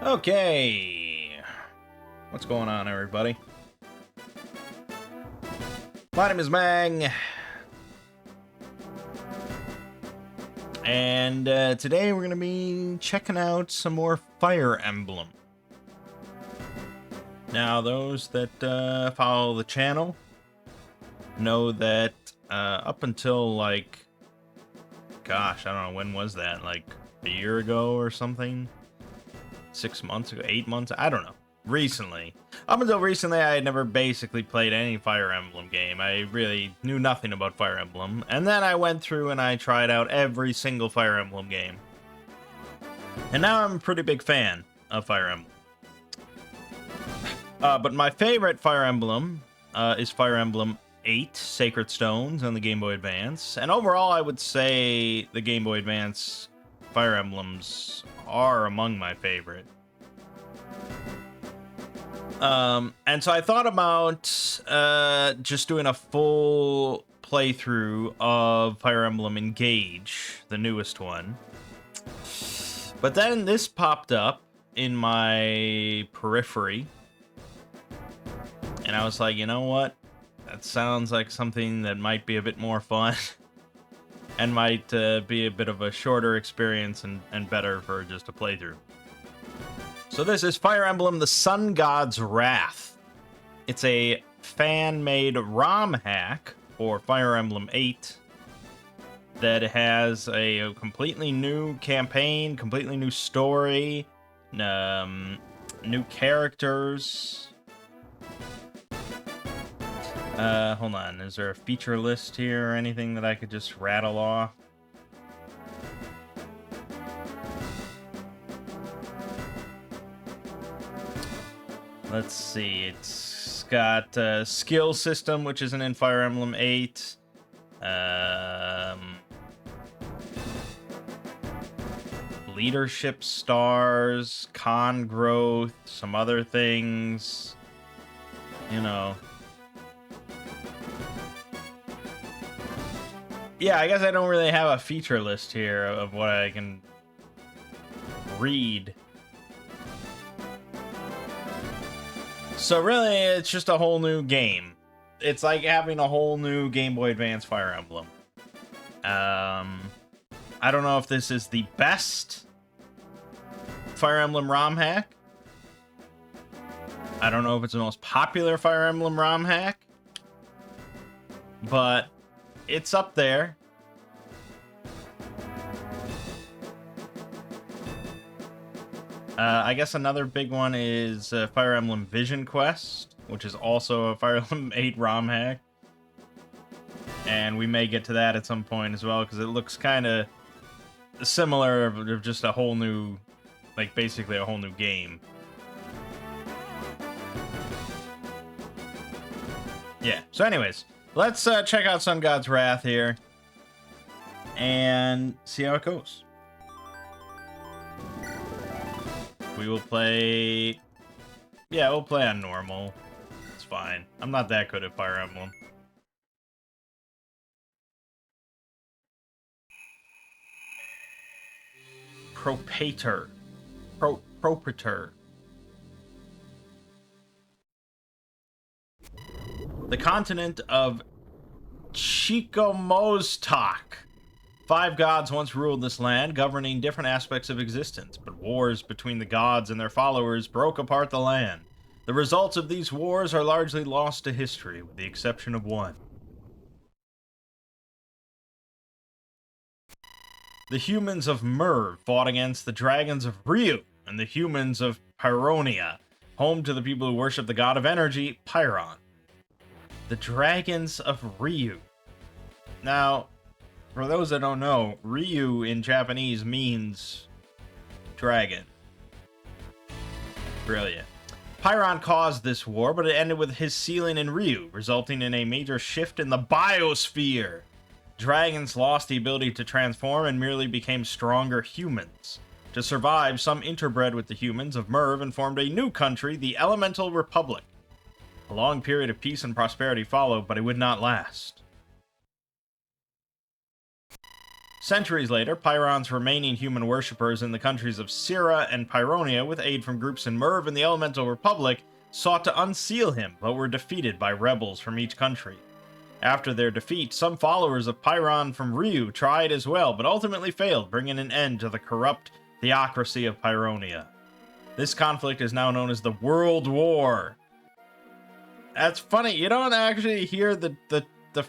Okay, what's going on, everybody? My name is Mangg, and today we're going to be checking out some more Fire Emblem. Now, those that follow the channel know that up until, like, gosh, I don't know, when was that? Like, a year ago or something? 6 months ago, 8 months, I don't know. Recently. Up until recently, I had never basically played any Fire Emblem game. I really knew nothing about Fire Emblem. And then I went through and I tried out every single Fire Emblem game. And now I'm a pretty big fan of Fire Emblem. But my favorite Fire Emblem is Fire Emblem 8, Sacred Stones, on the Game Boy Advance. And overall, I would say the Game Boy Advance Fire Emblems are among my favorite. And so I thought about just doing a full playthrough of Fire Emblem Engage, the newest one. But then this popped up in my periphery, and I was like, you know what? That sounds like something that might be a bit more fun. And might be a bit of a shorter experience and better for just a playthrough. So this is Fire Emblem the Sun God's Wrath. It's a fan-made ROM hack for Fire Emblem 8 that has a completely new campaign, completely new story, new characters. Hold on. Is there a feature list here or anything that I could just rattle off? Let's see. It's got a skill system, which isn't in Fire Emblem 8. Leadership stars, con growth, some other things. You know. Yeah, I guess I don't really have a feature list here of what I can read. So really, it's just a whole new game. It's like having a whole new Game Boy Advance Fire Emblem. I don't know if this is the best Fire Emblem ROM hack. I don't know if it's the most popular Fire Emblem ROM hack. But it's up there. I guess another big one is Fire Emblem Vision Quest, which is also a Fire Emblem 8 ROM hack. And we may get to that at some point as well, because it looks kind of similar, of just a whole new, like basically a whole new game. Yeah, so anyways, let's check out Sun God's Wrath here and see how it goes. We will play... Yeah, we'll play on normal. It's fine. I'm not that good at Fire Emblem. Propator. Propator. The continent of Chikomoztok. 5 gods once ruled this land, governing different aspects of existence, but wars between the gods and their followers broke apart the land. The results of these wars are largely lost to history, with the exception of one. The humans of Merv fought against the dragons of Ryu, and the humans of Pyronia, home to the people who worship the god of energy, Pyron. The dragons of Ryu. Now, for those that don't know, Ryu in Japanese means dragon. Brilliant. Pyron caused this war, but it ended with his sealing in Ryu, resulting in a major shift in the biosphere. Dragons lost the ability to transform and merely became stronger humans. To survive, some interbred with the humans of Merv and formed a new country, the Elemental Republic. A long period of peace and prosperity followed, but it would not last. Centuries later, Pyron's remaining human worshippers in the countries of Syra and Pyronia, with aid from groups in Merv and the Elemental Republic, sought to unseal him, but were defeated by rebels from each country. After their defeat, some followers of Pyron from Ryu tried as well, but ultimately failed, bringing an end to the corrupt theocracy of Pyronia. This conflict is now known as the World War. That's funny, you don't actually hear the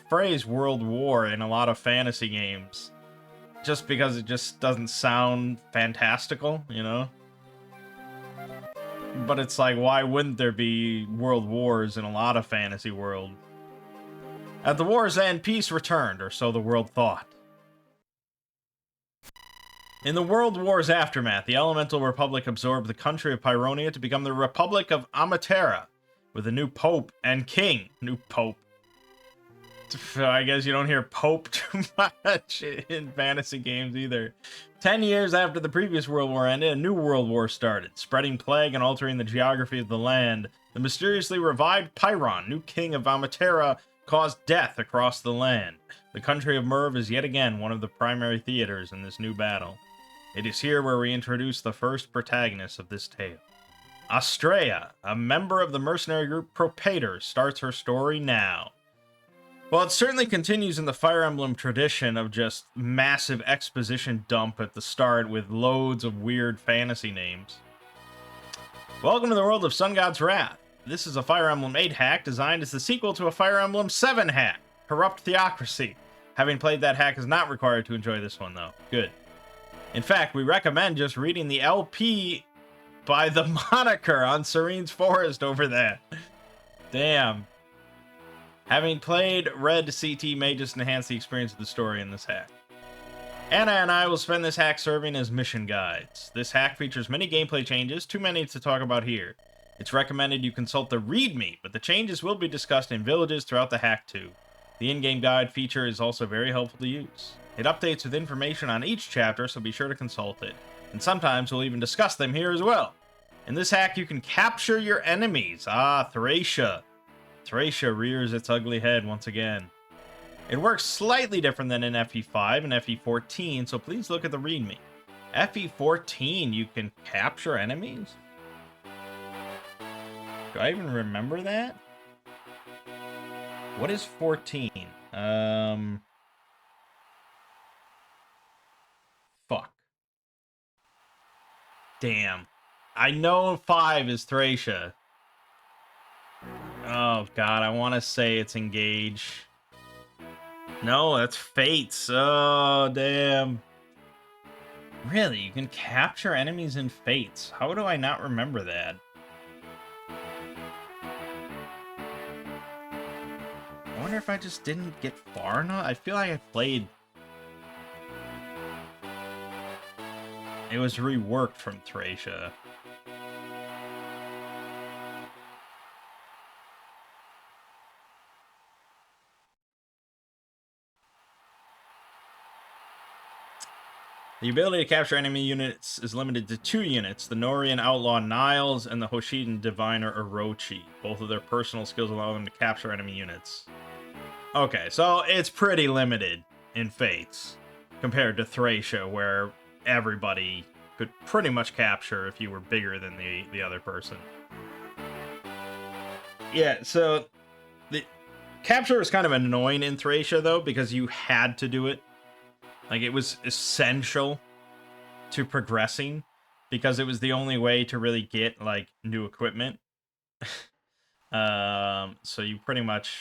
phrase World War in a lot of fantasy games. Just because it just doesn't sound fantastical, you know? But it's like, why wouldn't there be world wars in a lot of fantasy worlds? At the war's end, peace returned, or so the world thought. In the World War's aftermath, the Elemental Republic absorbed the country of Pyronia to become the Republic of Amatera, with a new pope and king. New pope. I guess you don't hear Pope too much in fantasy games either. 10 years after the previous World War ended, a new World War started, spreading plague and altering the geography of the land. The mysteriously revived Pyron, new king of Amatera, caused death across the land. The country of Merv is yet again one of the primary theaters in this new battle. It is here where we introduce the first protagonist of this tale. Astrea, a member of the mercenary group Propator, starts her story now. Well, it certainly continues in the Fire Emblem tradition of just massive exposition dump at the start with loads of weird fantasy names. Welcome to the world of Sun God's Wrath. This is a Fire Emblem 8 hack designed as the sequel to a Fire Emblem 7 hack, Corrupt Theocracy. Having played that hack is not required to enjoy this one, though. Good. In fact, we recommend just reading the LP by the moniker on Serene's Forest over that. Damn. Having played Red, CT may just enhance the experience of the story in this hack. Anna and I will spend this hack serving as mission guides. This hack features many gameplay changes, too many to talk about here. It's recommended you consult the README, but the changes will be discussed in villages throughout the hack too. The in-game guide feature is also very helpful to use. It updates with information on each chapter, so be sure to consult it. And sometimes we'll even discuss them here as well. In this hack, you can capture your enemies. Thracia. Thracia rears its ugly head once again. It works slightly different than in FE5 and FE14, so please look at the README. FE14, you can capture enemies? Do I even remember that? What is 14? Fuck. Damn. I know 5 is Thracia. Oh god, I want to say it's Engage. No, that's Fates. Oh, damn. Really? You can capture enemies in Fates? How do I not remember that? I wonder if I just didn't get far enough? I feel like I played... It was reworked from Thracia. The ability to capture enemy units is limited to 2 units, the Norian Outlaw Niles and the Hoshidan Diviner Orochi. Both of their personal skills allow them to capture enemy units. Okay, so it's pretty limited in Fates, compared to Thracia, where everybody could pretty much capture if you were bigger than the other person. Yeah, so the capture was kind of annoying in Thracia, though, because you had to do it. Like, it was essential to progressing, because it was the only way to really get, like, new equipment. So you pretty much,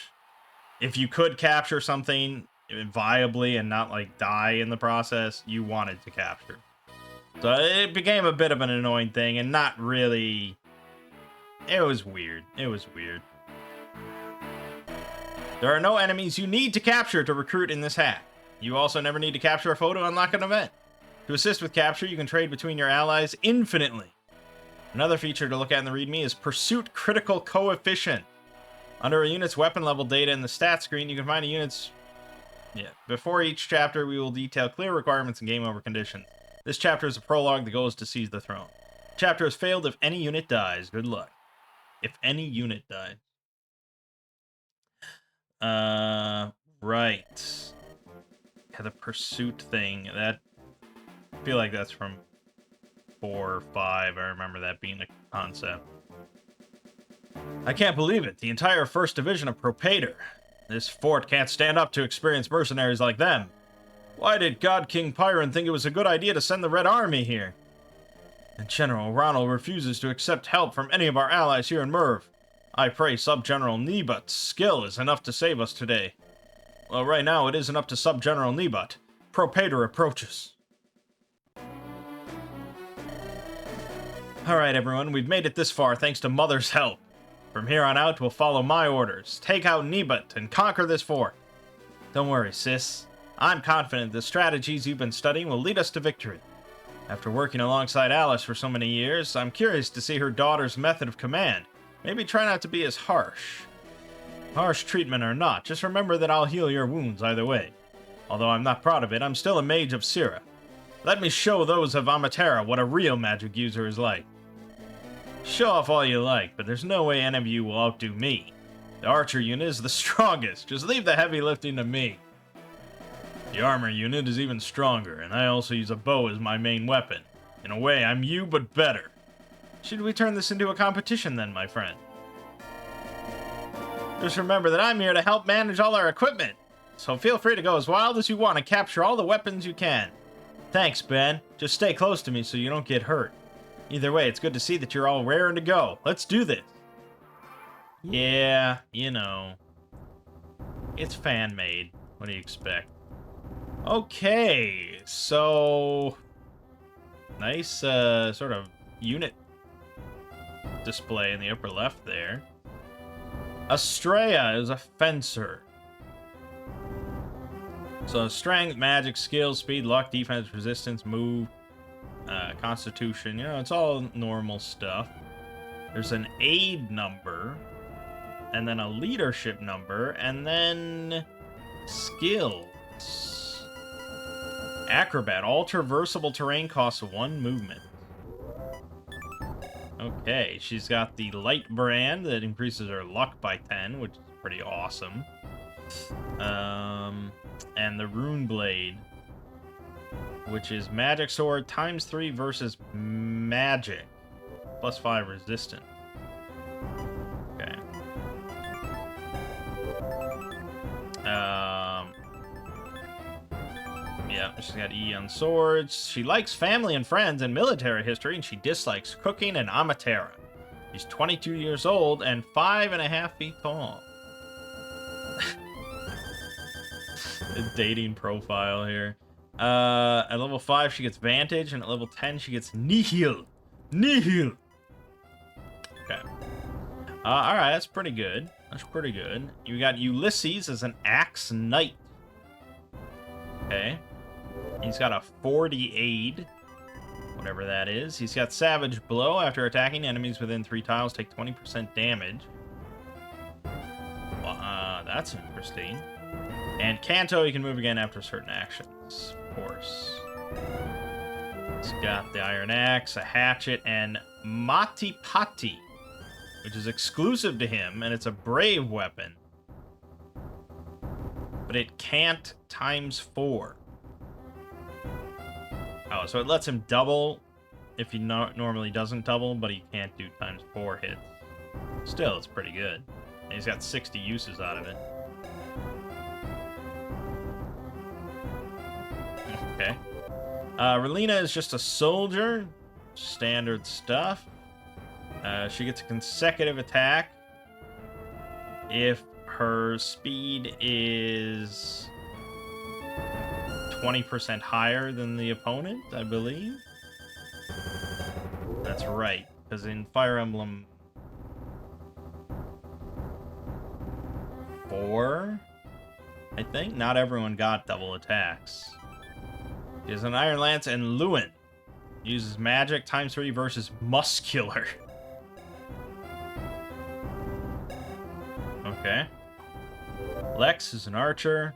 if you could capture something viably and not, like, die in the process, you wanted to capture. So it became a bit of an annoying thing, and not really... It was weird. It was weird. There are no enemies you need to capture to recruit in this hack. You also never need to capture a foe to unlock an event. To assist with capture, you can trade between your allies infinitely. Another feature to look at in the README is Pursuit Critical Coefficient. Under a unit's weapon level data in the stat screen, you can find a unit's... Yeah. Before each chapter, we will detail clear requirements and game over conditions. This chapter is a prologue. The goal is to seize the throne. The chapter has failed if any unit dies. Good luck. If any unit dies. Right. the pursuit thing. That I feel like that's from 4 or 5. I remember that being a concept. I can't believe it. The entire 1st Division of Propator. This fort can't stand up to experienced mercenaries like them. Why did God King Pyron think it was a good idea to send the Red Army here? And General Ronald refuses to accept help from any of our allies here in Merv. I pray Sub-General Nebut's skill is enough to save us today. Well, right now it isn't up to Sub-General Nebut. Propator approaches. Alright everyone, we've made it this far thanks to Mother's help. From here on out, we'll follow my orders. Take out Nebut and conquer this fort. Don't worry, sis. I'm confident the strategies you've been studying will lead us to victory. After working alongside Alice for so many years, I'm curious to see her daughter's method of command. Maybe try not to be as harsh. Harsh treatment or not, just remember that I'll heal your wounds either way. Although I'm not proud of it, I'm still a mage of Syrah. Let me show those of Amatera what a real magic user is like. Show off all you like, but there's no way any of you will outdo me. The archer unit is the strongest, just leave the heavy lifting to me. The armor unit is even stronger, and I also use a bow as my main weapon. In a way, I'm you, but better. Should we turn this into a competition then, my friend? Just remember that I'm here to help manage all our equipment, so feel free to go as wild as you want and capture all the weapons you can. Thanks, Ben. Just stay close to me so you don't get hurt. Either way, it's good to see that you're all raring to go. Let's do this. Yeah, you know. It's fan-made. What do you expect? Okay, so... Nice, sort of unit display in the upper left there. Estrella is a fencer. So strength, magic, skill, speed, luck, defense, resistance, move, constitution. You know, it's all normal stuff. There's an aid number, and then a leadership number, and then skills. Acrobat. All traversable terrain costs 1 movement. Okay, she's got the light brand that increases her luck by 10, which is pretty awesome. And the rune blade, which is magic sword ×3 versus magic, +5 resistance. Okay. Yeah, she's got E on swords. She likes family and friends and military history, and she dislikes cooking and Amatera. She's 22 years old and 5.5 feet tall. The dating profile here. At level 5, she gets Vantage, and at level 10, she gets Nihil. Nihil! Okay. Alright, that's pretty good. That's pretty good. You got Ulysses as an Axe Knight. Okay. He's got a 40 aid, whatever that is. He's got Savage Blow. After attacking, enemies within 3 tiles take 20% damage. Well, that's interesting. And Kanto, you can move again after certain actions, of course. He's got the Iron Axe, a Hatchet, and Mati Pati, which is exclusive to him, and it's a brave weapon. But it can't ×4. Oh, so it lets him double if he normally doesn't double, but he can't do ×4 hits. Still, it's pretty good. And he's got 60 uses out of it. Okay. Relina is just a soldier. Standard stuff. She gets a consecutive attack if her speed is 20% higher than the opponent, I believe. That's right, because in Fire Emblem 4, I think, not everyone got double attacks. He has an Iron Lance and Lewin. Uses magic ×3 versus muscular. Okay. Lex is an archer.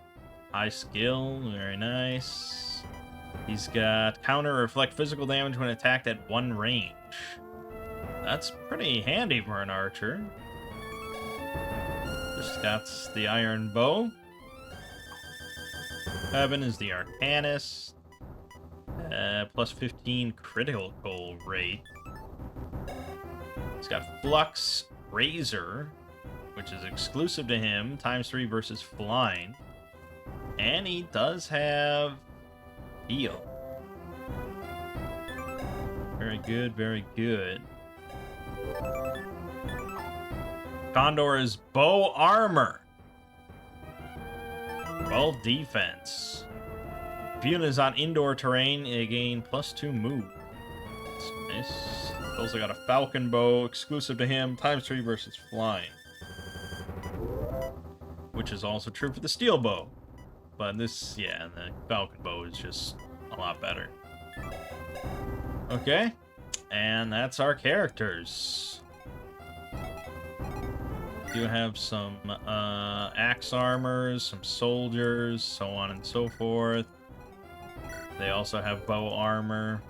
High skill, very nice. He's got counter reflect physical damage when attacked at 1 range. That's pretty handy for an archer. Just got the iron bow. Evan is the Arcanist. Plus 15 critical rate. He's got Flux Razor, which is exclusive to him, ×3 versus flying. And he does have heal. Very good, very good. Condor is bow armor. 12 defense. If unit is on indoor terrain, it gain +2 move. That's nice. Also got a falcon bow exclusive to him, ×3 versus flying. Which is also true for the steel bow. But this, yeah, the falcon bow is just a lot better. Okay. And that's our characters. You have some axe armors, some soldiers, so on and so forth. They also have bow armor.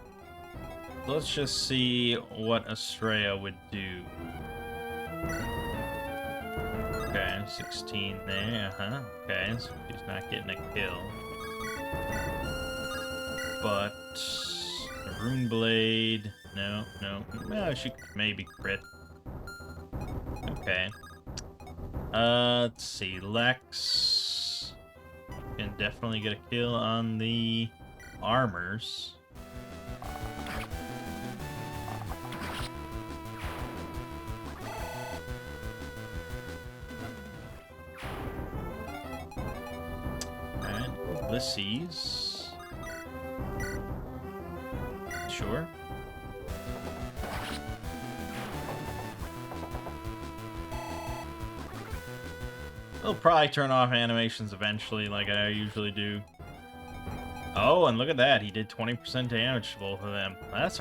Let's just see what Estrella would do. Okay, 16 there, okay, so she's not getting a kill. But the Rune Blade, no. Well, she could maybe crit. Okay. Let's see, Lex can definitely get a kill on the armors. Alright, Ulysses. Sure. I'll probably turn off animations eventually, like I usually do. Oh, and look at that. He did 20% damage to both of them. That's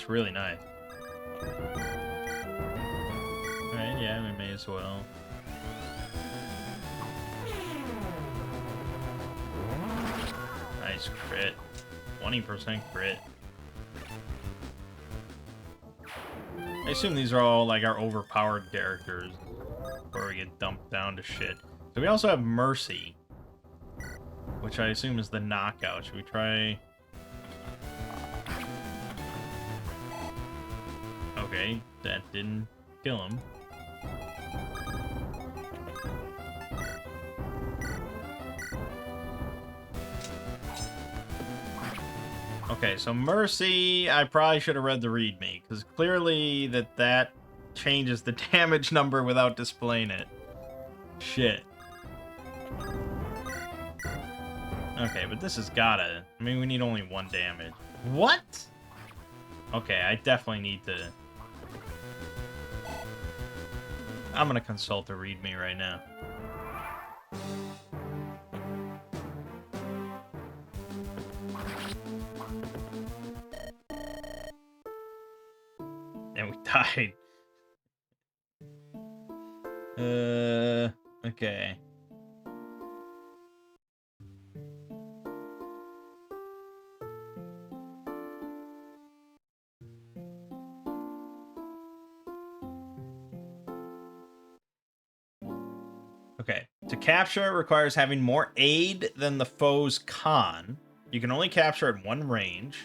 really nice. Alright, yeah, we may as well. Nice crit. 20% crit. I assume these are all, like, our overpowered characters before we get dumped down to shit. So we also have Mercy, which I assume is the knockout. Should we try... Okay, that didn't kill him. Okay, so Mercy, I probably should have read the README, because clearly that changes the damage number without displaying it. Shit. Okay, but this has gotta... I mean, we need only 1 damage. What? Okay, I definitely need to... I'm gonna consult the README right now. And we died. Okay. Okay. To capture requires having more aid than the foe's con. You can only capture at 1 range.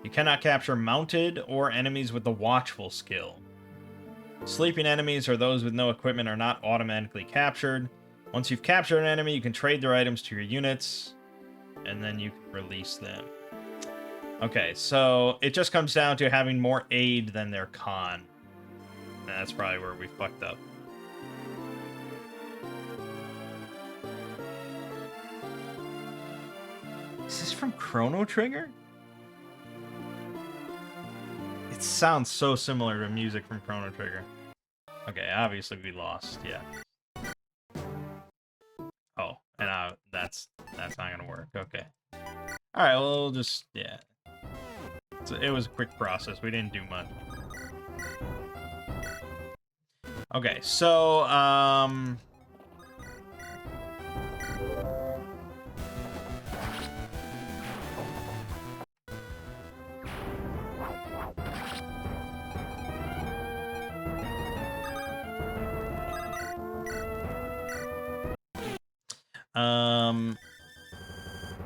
You cannot capture mounted or enemies with the watchful skill. Sleeping enemies or those with no equipment are not automatically captured. Once you've captured an enemy, you can trade their items to your units, and then you can release them. Okay, so it just comes down to having more aid than their con. And that's probably where we fucked up. Is this from Chrono Trigger? It sounds so similar to music from Chrono Trigger. Okay, obviously we lost, yeah. Oh, and that's not gonna work, okay. Alright, well, we'll just, yeah. It was a quick process, we didn't do much. Okay, so,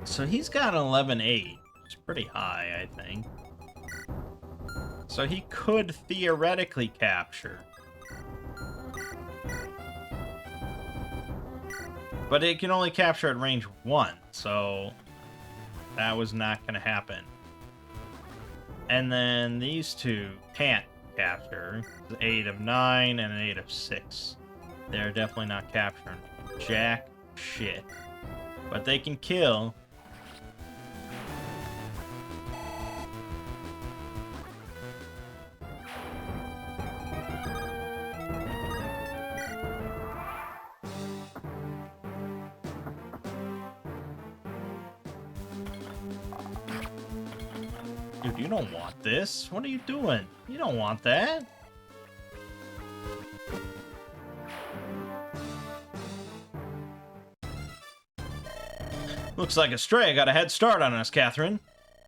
So he's got an 11-8. It's pretty high, I think. So he could theoretically capture. But it can only capture at range 1, so that was not going to happen. And then these two can't capture. 8 of 9 and an 8 of 6. They're definitely not capturing jack shit. But they can kill. Dude, you don't want this. What are you doing? You don't want that. Looks like Estrella got a head start on us, Catherine.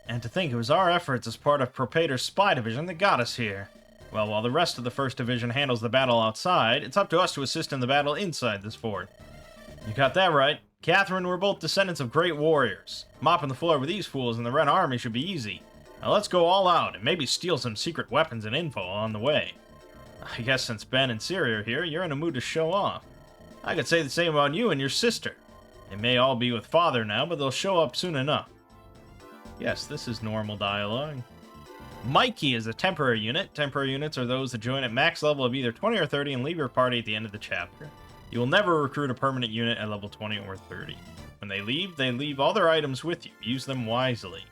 And to think it was our efforts as part of Propator's spy division that got us here. Well, while the rest of the 1st Division handles the battle outside, it's up to us to assist in the battle inside this fort. You got that right. Catherine, we're both descendants of great warriors. Mopping the floor with these fools in the Red Army should be easy. Now let's go all out and maybe steal some secret weapons and info on the way. I guess since Ben and Siri are here, you're in a mood to show off. I could say the same about you and your sister. They may all be with Father now, but they'll show up soon enough. Yes, this is normal dialogue. Mikey is a temporary unit. Temporary units are those that join at max level of either 20 or 30 and leave your party at the end of the chapter. You will never recruit a permanent unit at level 20 or 30. When they leave all their items with you. Use them wisely.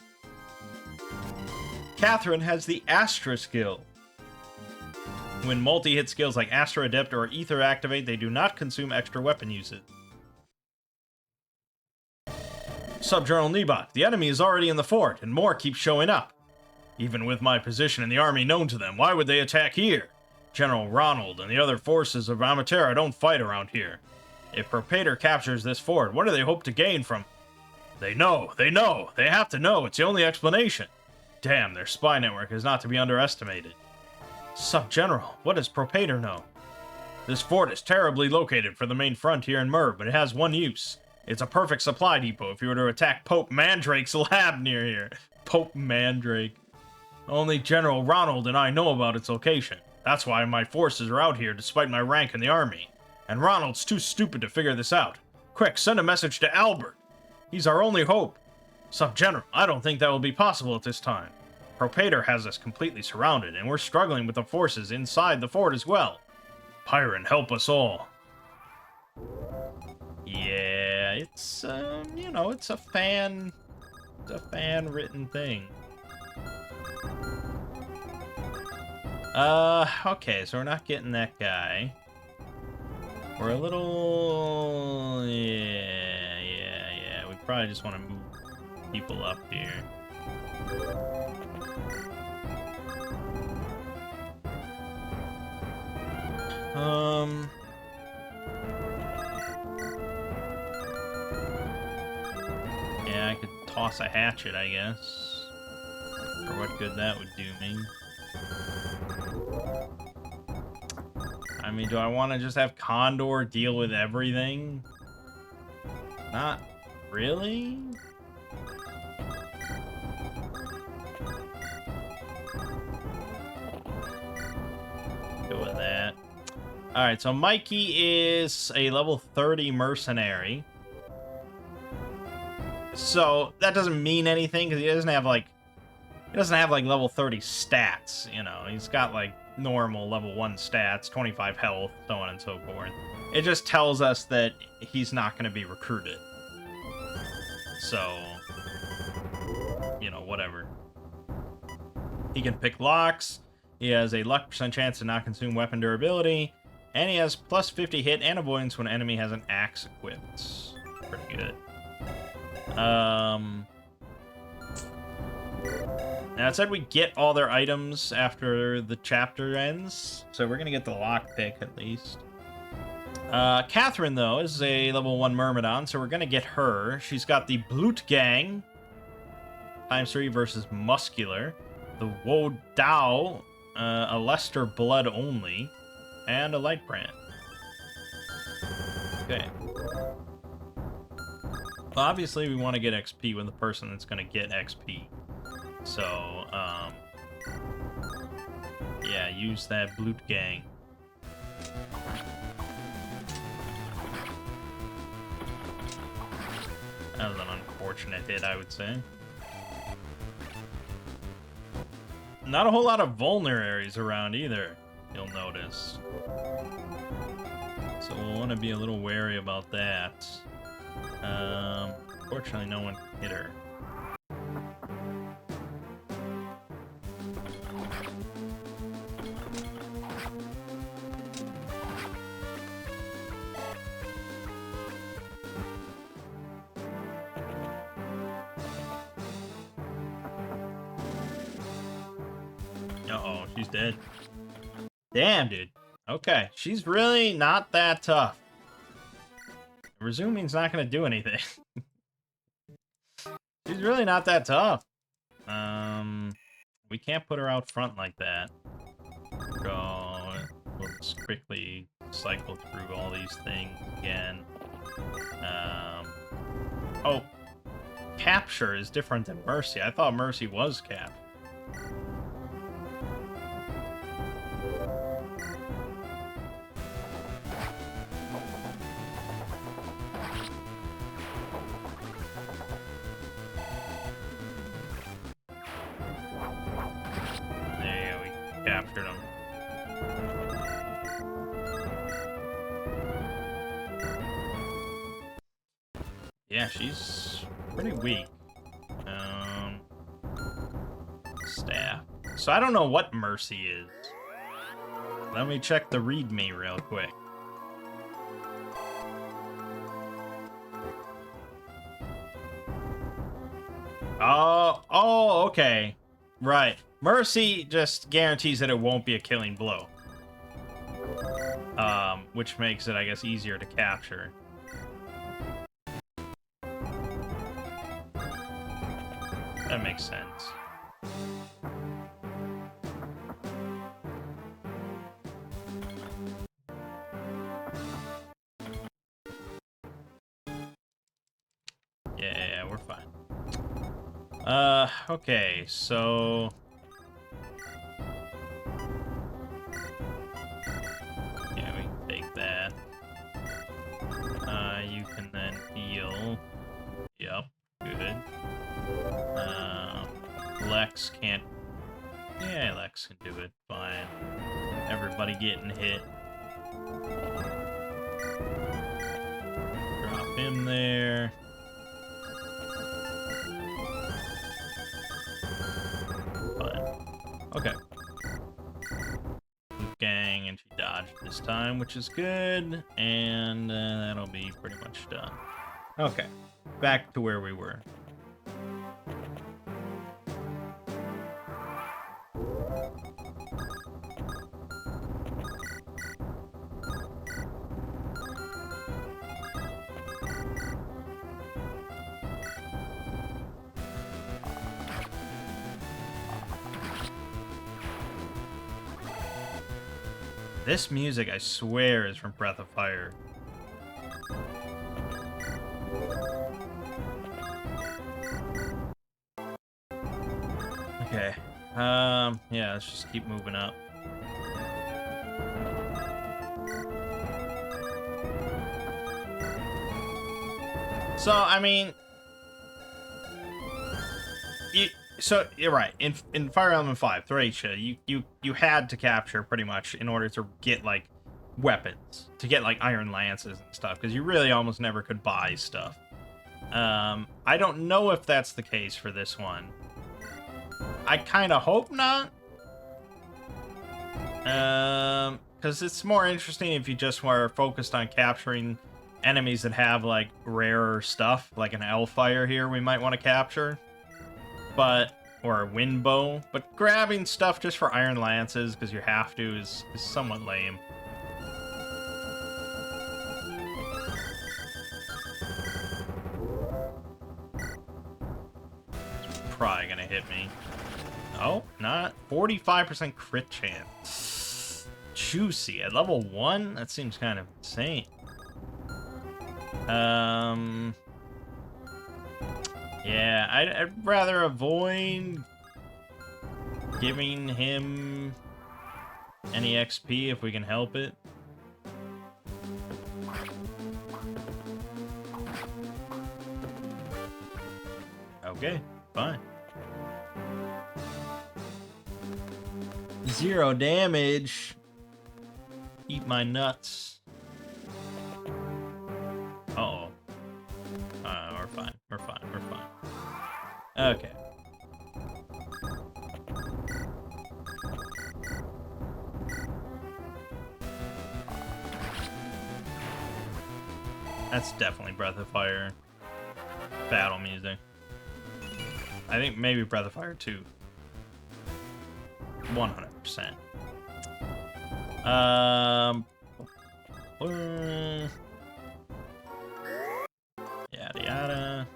Catherine has the Astra skill. When multi-hit skills like Astra Adept or Ether activate, they do not consume extra weapon usage. Sub-General Nebot, the enemy is already in the fort, and more keep showing up. Even with my position in the army known to them, why would they attack here? General Ronald and the other forces of Amatera don't fight around here. If Propator captures this fort, what do they hope to gain from... They know, they have to know, it's the only explanation. Damn, their spy network is not to be underestimated. Sub-General, what does Propator know? This fort is terribly located for the main front here in Merv, but it has one use. It's a perfect supply depot if you were to attack Pope Mandrake's lab near here. Pope Mandrake. Only General Ronald and I know about its location. That's why my forces are out here despite my rank in the army. And Ronald's too stupid to figure this out. Quick, send a message to Albert. He's our only hope. Sub-General, I don't think that will be possible at this time. Propator has us completely surrounded, and we're struggling with the forces inside the fort as well. Pyron, help us all. Yeah, it's, you know, it's a fan-written thing. Okay, so we're not getting that guy. We're a little... Yeah. We probably just want to move people up here. Yeah, I could toss a hatchet, I guess. For what good that would do me. I mean, do I want to just have Condor deal with everything? Not really? Go with that. Alright, so Mikey is a level 30 mercenary. So, that doesn't mean anything, because he doesn't have, like, level 30 stats, you know. He's got, like, normal level 1 stats, 25 health, so on and so forth. It just tells us that he's not going to be recruited. So, you know, whatever. He can pick locks. He has a luck % chance to not consume weapon durability. And he has plus 50 hit and avoidance when enemy has an axe equipped. Pretty good. Now it said we get all their items after the chapter ends, so we're gonna get the lockpick at least. Catherine, though, is a level 1 Myrmidon, so we're gonna get her. She's got the Blutgang, ×3 versus Muscular, the Wodao, a Lester Blood only, and a Light Brand. Okay. Obviously, we want to get XP with the person that's going to get XP. So, yeah, use that Bloot Gang. That was an unfortunate hit, I would say. Not a whole lot of vulneraries around either, you'll notice. So we'll want to be a little wary about that. Fortunately, no one hit her. Uh-oh, she's dead. Damn, dude. Okay, she's really not that tough. Resuming's not gonna do anything. She's really not that tough. We can't put her out front like that. So we'll just quickly cycle through all these things again. Oh, capture is different than mercy. I thought mercy was cap. There we captured him. Yeah, she's pretty weak. Staff. So I don't know what mercy is. Let me check the readme real quick. Oh, okay. Right. Mercy just guarantees that it won't be a killing blow. Which makes it, I guess, easier to capture. That makes sense. Yeah, we're fine. Okay, so... yeah, we can take that. You can then heal. Yep, good. Lex can't... yeah, Lex can do it, fine. Everybody getting hit. Drop him there. Okay. Gang, and she dodged this time, which is good, and that'll be pretty much done. Okay, back to where we were. This music, I swear, is from Breath of Fire. Okay. Yeah, let's just keep moving up. So, I mean... So you're right. In Fire Emblem 5, Thracia, you had to capture pretty much in order to get like weapons, to get like iron lances and stuff, because you really almost never could buy stuff. I don't know if that's the case for this one. I kind of hope not. Because it's more interesting if you just were focused on capturing enemies that have like rarer stuff, like an Hellfire here we might want to capture. Or a wind bow, but grabbing stuff just for iron lances because you have to is somewhat lame. It's probably gonna hit me. Oh, not 45% crit chance. Juicy at level 1. That seems kind of insane. Yeah, I'd rather avoid giving him any XP if we can help it. Okay, fine. 0 damage. Eat my nuts. Uh-oh. We're fine. We're fine. We're fine. Okay. That's definitely Breath of Fire battle music. I think maybe Breath of Fire 2. 100%. Yada yada.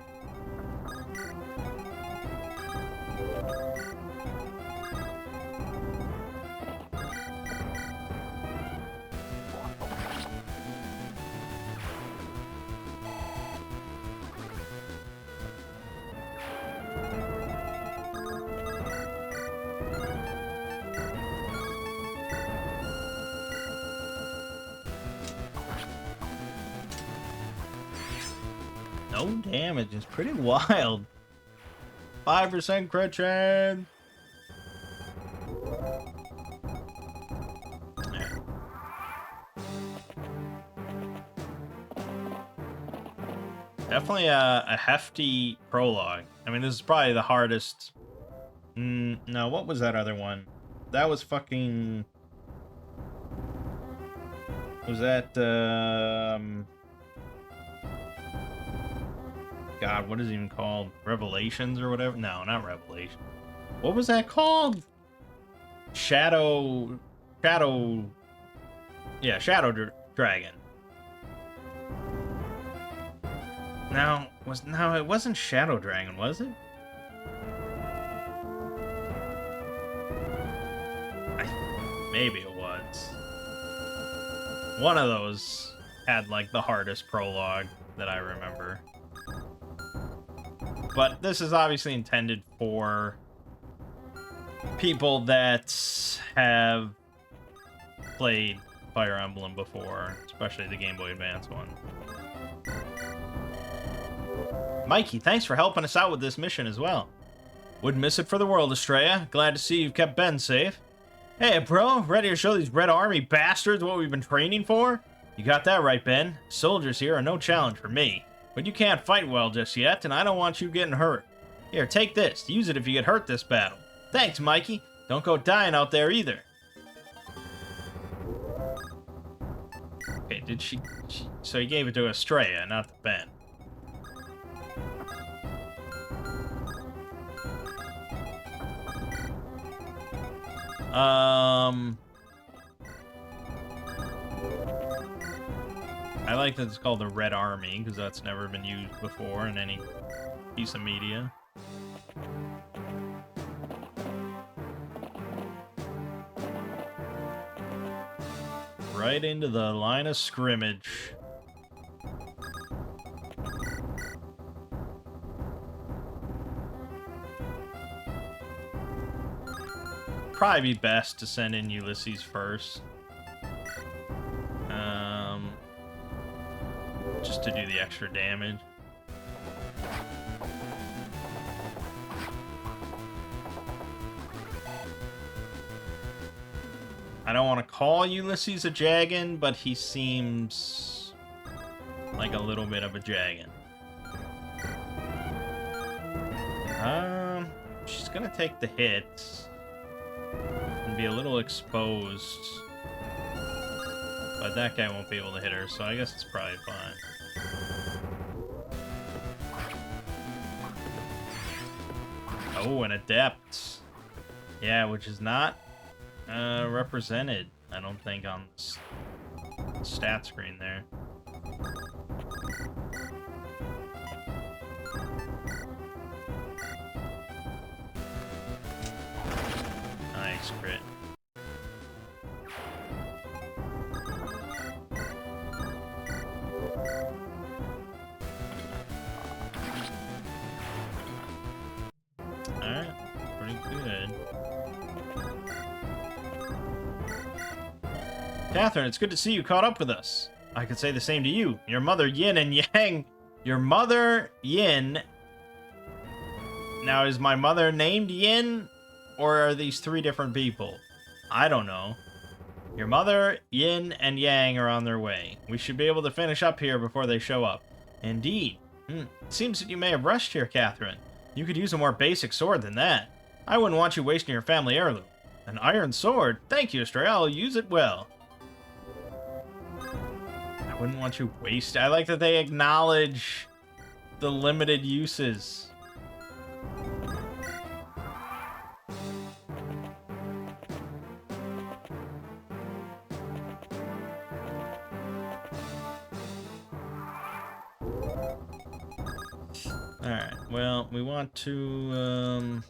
No damage is pretty wild. 5% crit chance. Definitely a hefty prologue. I mean, this is probably the hardest. No, what was that other one? That was fucking. Was that God, what is it even called? Revelations or whatever? No, not Revelation. What was that called? Shadow. Yeah, Dragon. No, it wasn't Shadow Dragon, was it? Maybe it was. One of those had like the hardest prologue that I remember. But this is obviously intended for people that have played Fire Emblem before, especially the Game Boy Advance one. Mikey, thanks for helping us out with this mission as well. Wouldn't miss it for the world, Estrella. Glad to see you've kept Ben safe. Hey, bro, ready to show these Red Army bastards what we've been training for? You got that right, Ben. Soldiers here are no challenge for me. But you can't fight well just yet, and I don't want you getting hurt. Here, take this. Use it if you get hurt this battle. Thanks, Mikey. Don't go dying out there either. Okay, did she so he gave it to Estrella, not to Ben. I like that it's called the Red Army, because that's never been used before in any piece of media. Right into the line of scrimmage. Probably be best to send in Ulysses first. Just to do the extra damage. I don't want to call Ulysses a Jagan, but he seems like a little bit of a Jagan. She's gonna take the hits and be a little exposed, but that guy won't be able to hit her, so I guess it's probably fine. Oh, an adept. Yeah, which is not represented, I don't think, on the stat screen there. Nice crit. Catherine, it's good to see you caught up with us. I could say the same to you. Your mother, Yin, and Yang. Your mother, Yin. Now, is my mother named Yin? Or are these 3 different people? I don't know. Your mother, Yin, and Yang are on their way. We should be able to finish up here before they show up. Indeed. It seems that you may have rushed here, Catherine. You could use a more basic sword than that. I wouldn't want you wasting your family heirloom. An iron sword? Thank you, Stray. I'll use it well. I wouldn't want you waste. I like that they acknowledge the limited uses. Alright, well, we want to,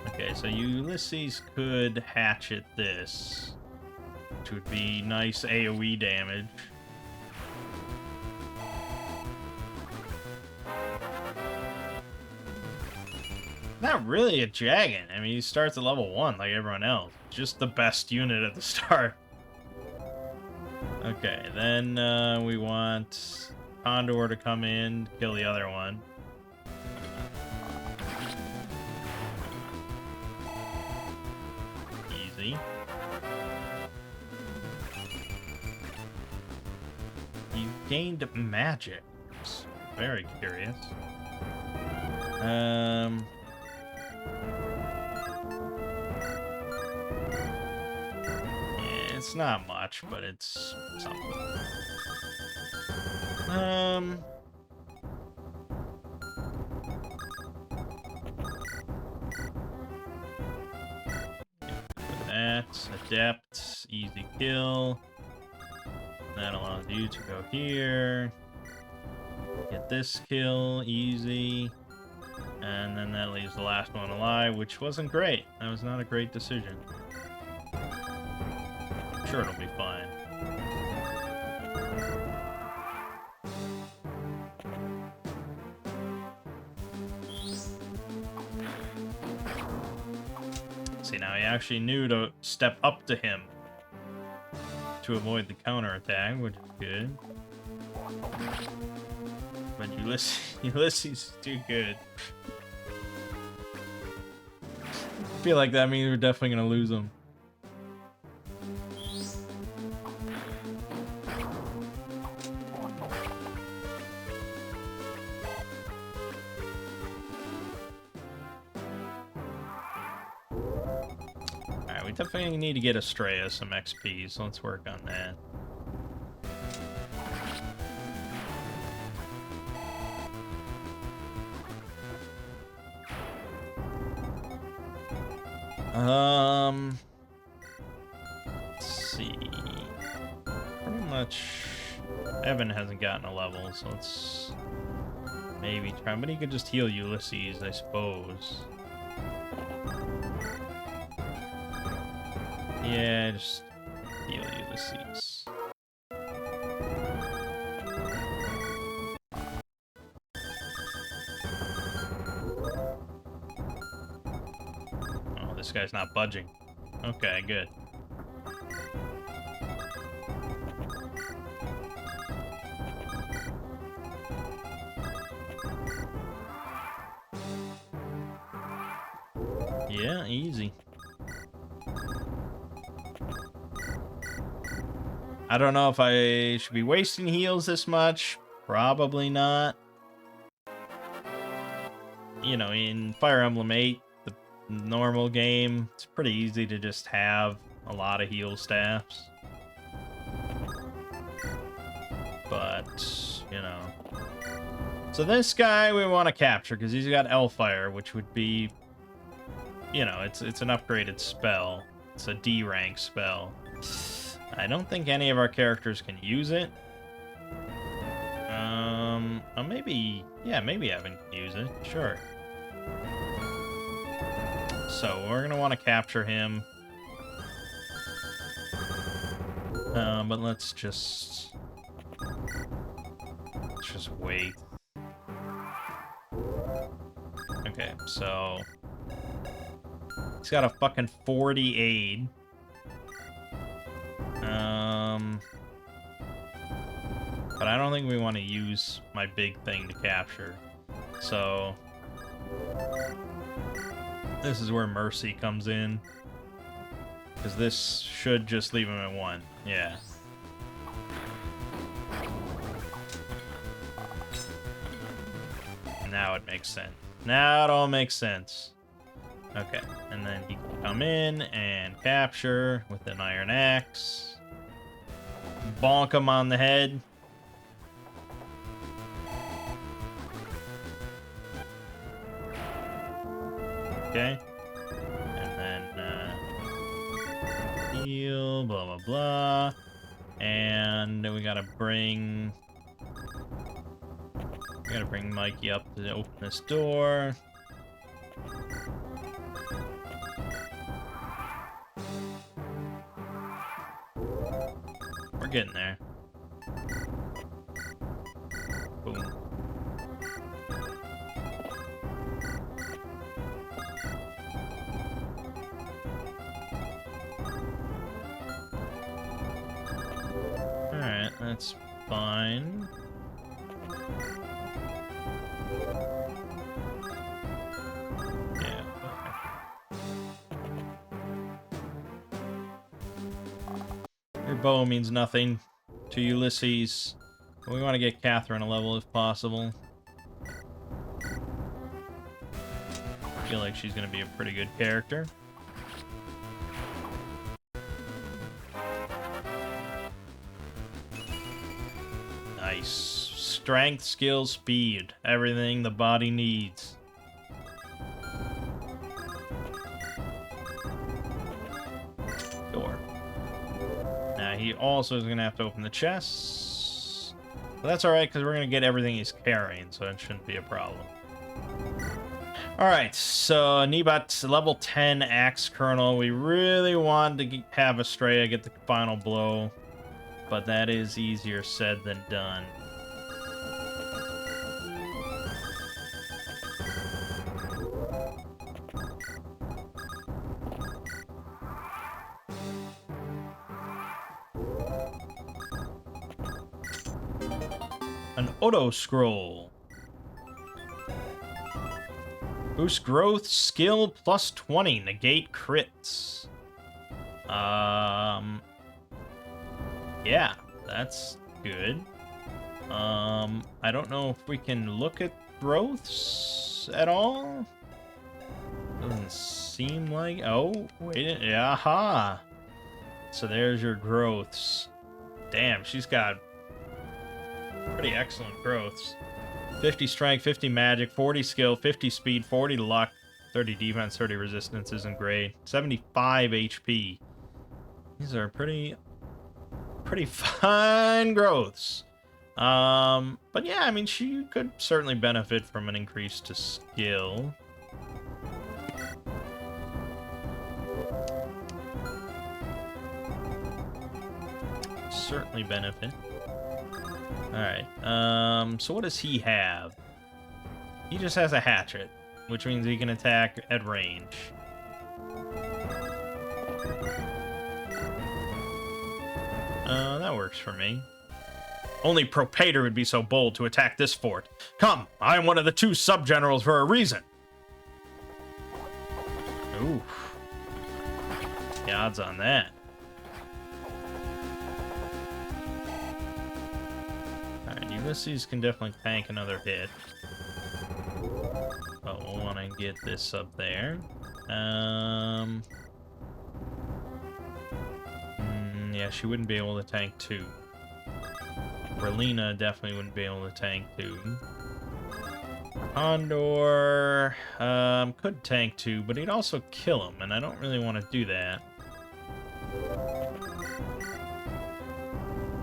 okay, so Ulysses could hatchet this, which would be nice AoE damage. Not really a Jagan. I mean, he starts at level 1 like everyone else. Just the best unit at the start. Okay, then we want Condor to come in, kill the other one. Easy. You gained magic. Very curious. Yeah, it's not much, but it's something. That, adept, easy kill. That allows you to go here. Get this kill, easy. And then that leaves the last one alive, which wasn't great. That was not a great decision. I'm sure it'll be fine. See, now he actually knew to step up to him to avoid the counterattack, which is good. But Ulysses is too good. I feel like that means we're definitely gonna lose him. Alright, we definitely need to get Estrella some XP, so let's work on that. Let's see. Pretty much Evan hasn't gotten a level, so let's maybe try. But he could just heal Ulysses, I suppose. Yeah, just heal Ulysses. Oh, this guy's not budging. Okay, good. Yeah, easy. I don't know if I should be wasting heals this much. Probably not. You know, in Fire Emblem 8, the normal game, it's pretty easy to just have a lot of heal staffs. But, you know. So this guy we want to capture because he's got Hellfire, which would be, you know, it's an upgraded spell. It's a D rank spell. I don't think any of our characters can use it. Maybe, yeah, maybe Evan can use it. Sure. So we're gonna want to capture him. But let's just wait. Okay, so he's got a fucking 40 aid. But I don't think we want to use my big thing to capture. So this is where Mercy comes in. Because this should just leave him at 1. Yeah. Now it makes sense. Now it all makes sense. Okay, and then he can come in and capture with an iron axe. Bonk him on the head. Okay. And then heal, blah, blah, blah. And then we gotta bring Mikey up to open this door. We're getting there. Boom. Alright, that's fine. Your bow means nothing to Ulysses. We want to get Catherine a level if possible. I feel like she's going to be a pretty good character. Nice. Strength, skill, speed. Everything the body needs. Door. Now he also is going to have to open the chest. But that's alright, because we're going to get everything he's carrying, so it shouldn't be a problem. Alright, so Nebat, level 10 Axe Colonel. We really wanted to have Estrella get the final blow, but that is easier said than done. An Auto Scroll. Boost growth, skill plus 20, negate crits. Yeah, that's good. I don't know if we can look at growths at all. Doesn't seem like. Oh, wait, aha. So there's your growths. Damn, she's got pretty excellent growths. 50 strength, 50 magic, 40 skill, 50 speed, 40 luck, 30 defense, 30 resistance isn't great. 75 HP. These are pretty fine growths. But yeah, I mean, she could certainly benefit from an increase to skill. Certainly benefit. Alright, so what does he have? He just has a hatchet, which means he can attack at range. That works for me. Only Propator would be so bold to attack this fort. Come, I am one of the 2 sub-generals for a reason. Ooh. The odds on that. Alright, Ulysses can definitely tank another hit. But we'll want to get this up there. Yeah, she wouldn't be able to tank 2. Relina definitely wouldn't be able to tank 2. Condor could tank 2, but he'd also kill him, and I don't really want to do that.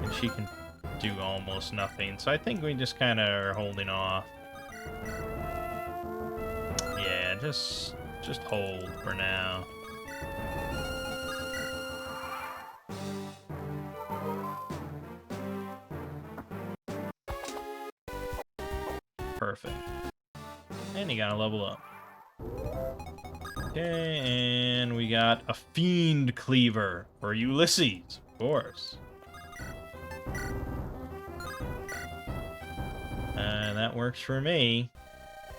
And she can do almost nothing, so I think we just kind of are holding off. Yeah, just hold for now. Perfect. And you gotta level up. Okay, and we got a Fiend Cleaver for Ulysses, of course. That works for me.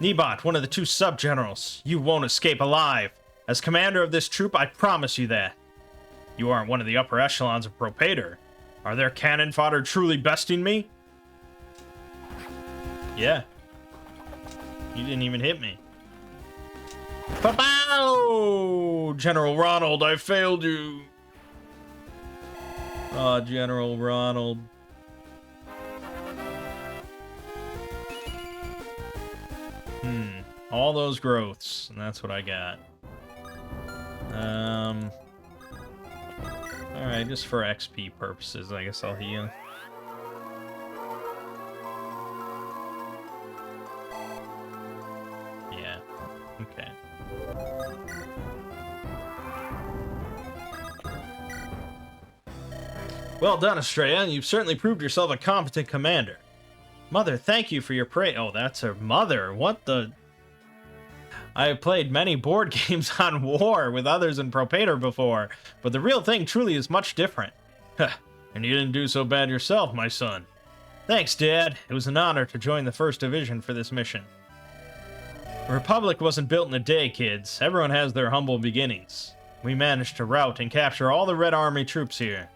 Nebot, one of the two sub-generals. You won't escape alive. As commander of this troop, I promise you that. You aren't one of the upper echelons of Propator. Are their cannon fodder truly besting me? Yeah. You didn't even hit me. Ba-bow! General Ronald, I failed you. Oh, General Ronald. All those growths, and that's what I got. Alright, just for XP purposes, I guess I'll heal. Yeah, okay. Well done, Estrella. You've certainly proved yourself a competent commander. Mother, thank you for your praise. Oh, that's her mother. What the... I have played many board games on war with others in Propator before, but the real thing truly is much different. And you didn't do so bad yourself, my son. Thanks, Dad. It was an honor to join the 1st Division for this mission. The Republic wasn't built in a day, kids. Everyone has their humble beginnings. We managed to rout and capture all the Red Army troops here.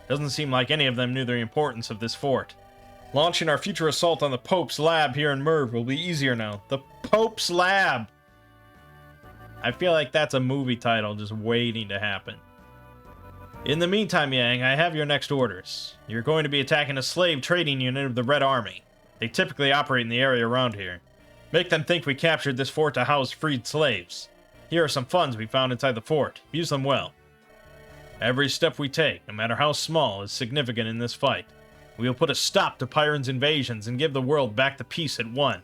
Doesn't seem like any of them knew the importance of this fort. Launching our future assault on the Pope's lab here in Merv will be easier now. The Pope's lab! I feel like that's a movie title just waiting to happen. In the meantime, Yang, I have your next orders. You're going to be attacking a slave trading unit of the Red Army. They typically operate in the area around here. Make them think we captured this fort to house freed slaves. Here are some funds we found inside the fort. Use them well. Every step we take, no matter how small, is significant in this fight. We will put a stop to Pyron's invasions and give the world back the peace it won.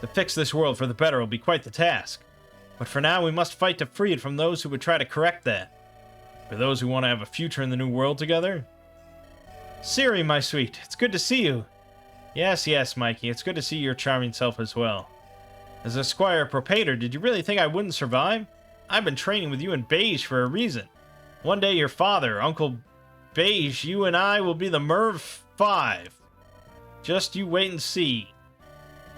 To fix this world for the better will be quite the task. But for now, we must fight to free it from those who would try to correct that. For those who want to have a future in the new world together. Siri, my sweet, it's good to see you. Yes, Mikey, it's good to see your charming self as well. As a Squire Propator, did you really think I wouldn't survive? I've been training with you in Beige for a reason. One day your father, Uncle Beige, you and I will be the Merv 5. Just you wait and see.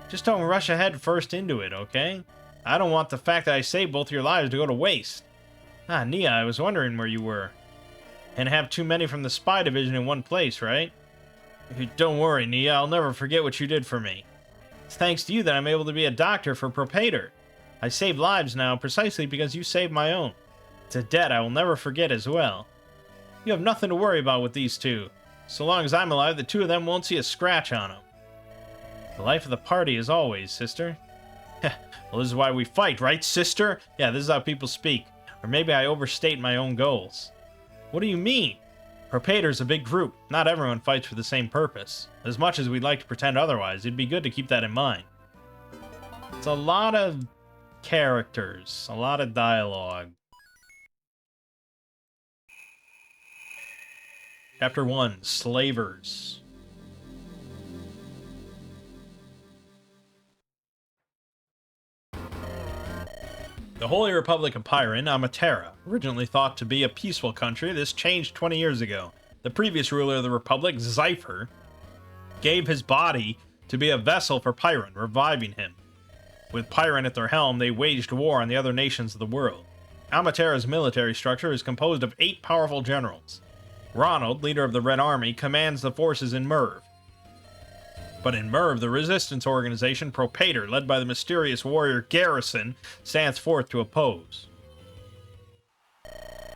Just don't rush ahead first into it, okay? I don't want the fact that I saved both your lives to go to waste. Ah, Nia, I was wondering where you were. And have too many from the spy division in one place, right? Don't worry, Nia, I'll never forget what you did for me. It's thanks to you that I'm able to be a doctor for Propator. I save lives now precisely because you saved my own. It's a debt I will never forget as well. You have nothing to worry about with these two. So long as I'm alive, the two of them won't see a scratch on them. The life of the party as always, sister. Well, this is why we fight, right, sister? Yeah, this is how people speak. Or maybe I overstate my own goals. What do you mean? Propator's a big group. Not everyone fights for the same purpose. As much as we'd like to pretend otherwise, it'd be good to keep that in mind. It's a lot of characters, a lot of dialogue. Chapter 1, Slavers. The Holy Republic of Pyron, Amatera, originally thought to be a peaceful country, this changed 20 years ago. The previous ruler of the Republic, Zypher, gave his body to be a vessel for Pyron, reviving him. With Pyron at their helm, they waged war on the other nations of the world. Amatera's military structure is composed of 8 powerful generals. Ronald, leader of the Red Army, commands the forces in Merv. But in Merv, the resistance organization Propator, led by the mysterious warrior Garrison, stands forth to oppose.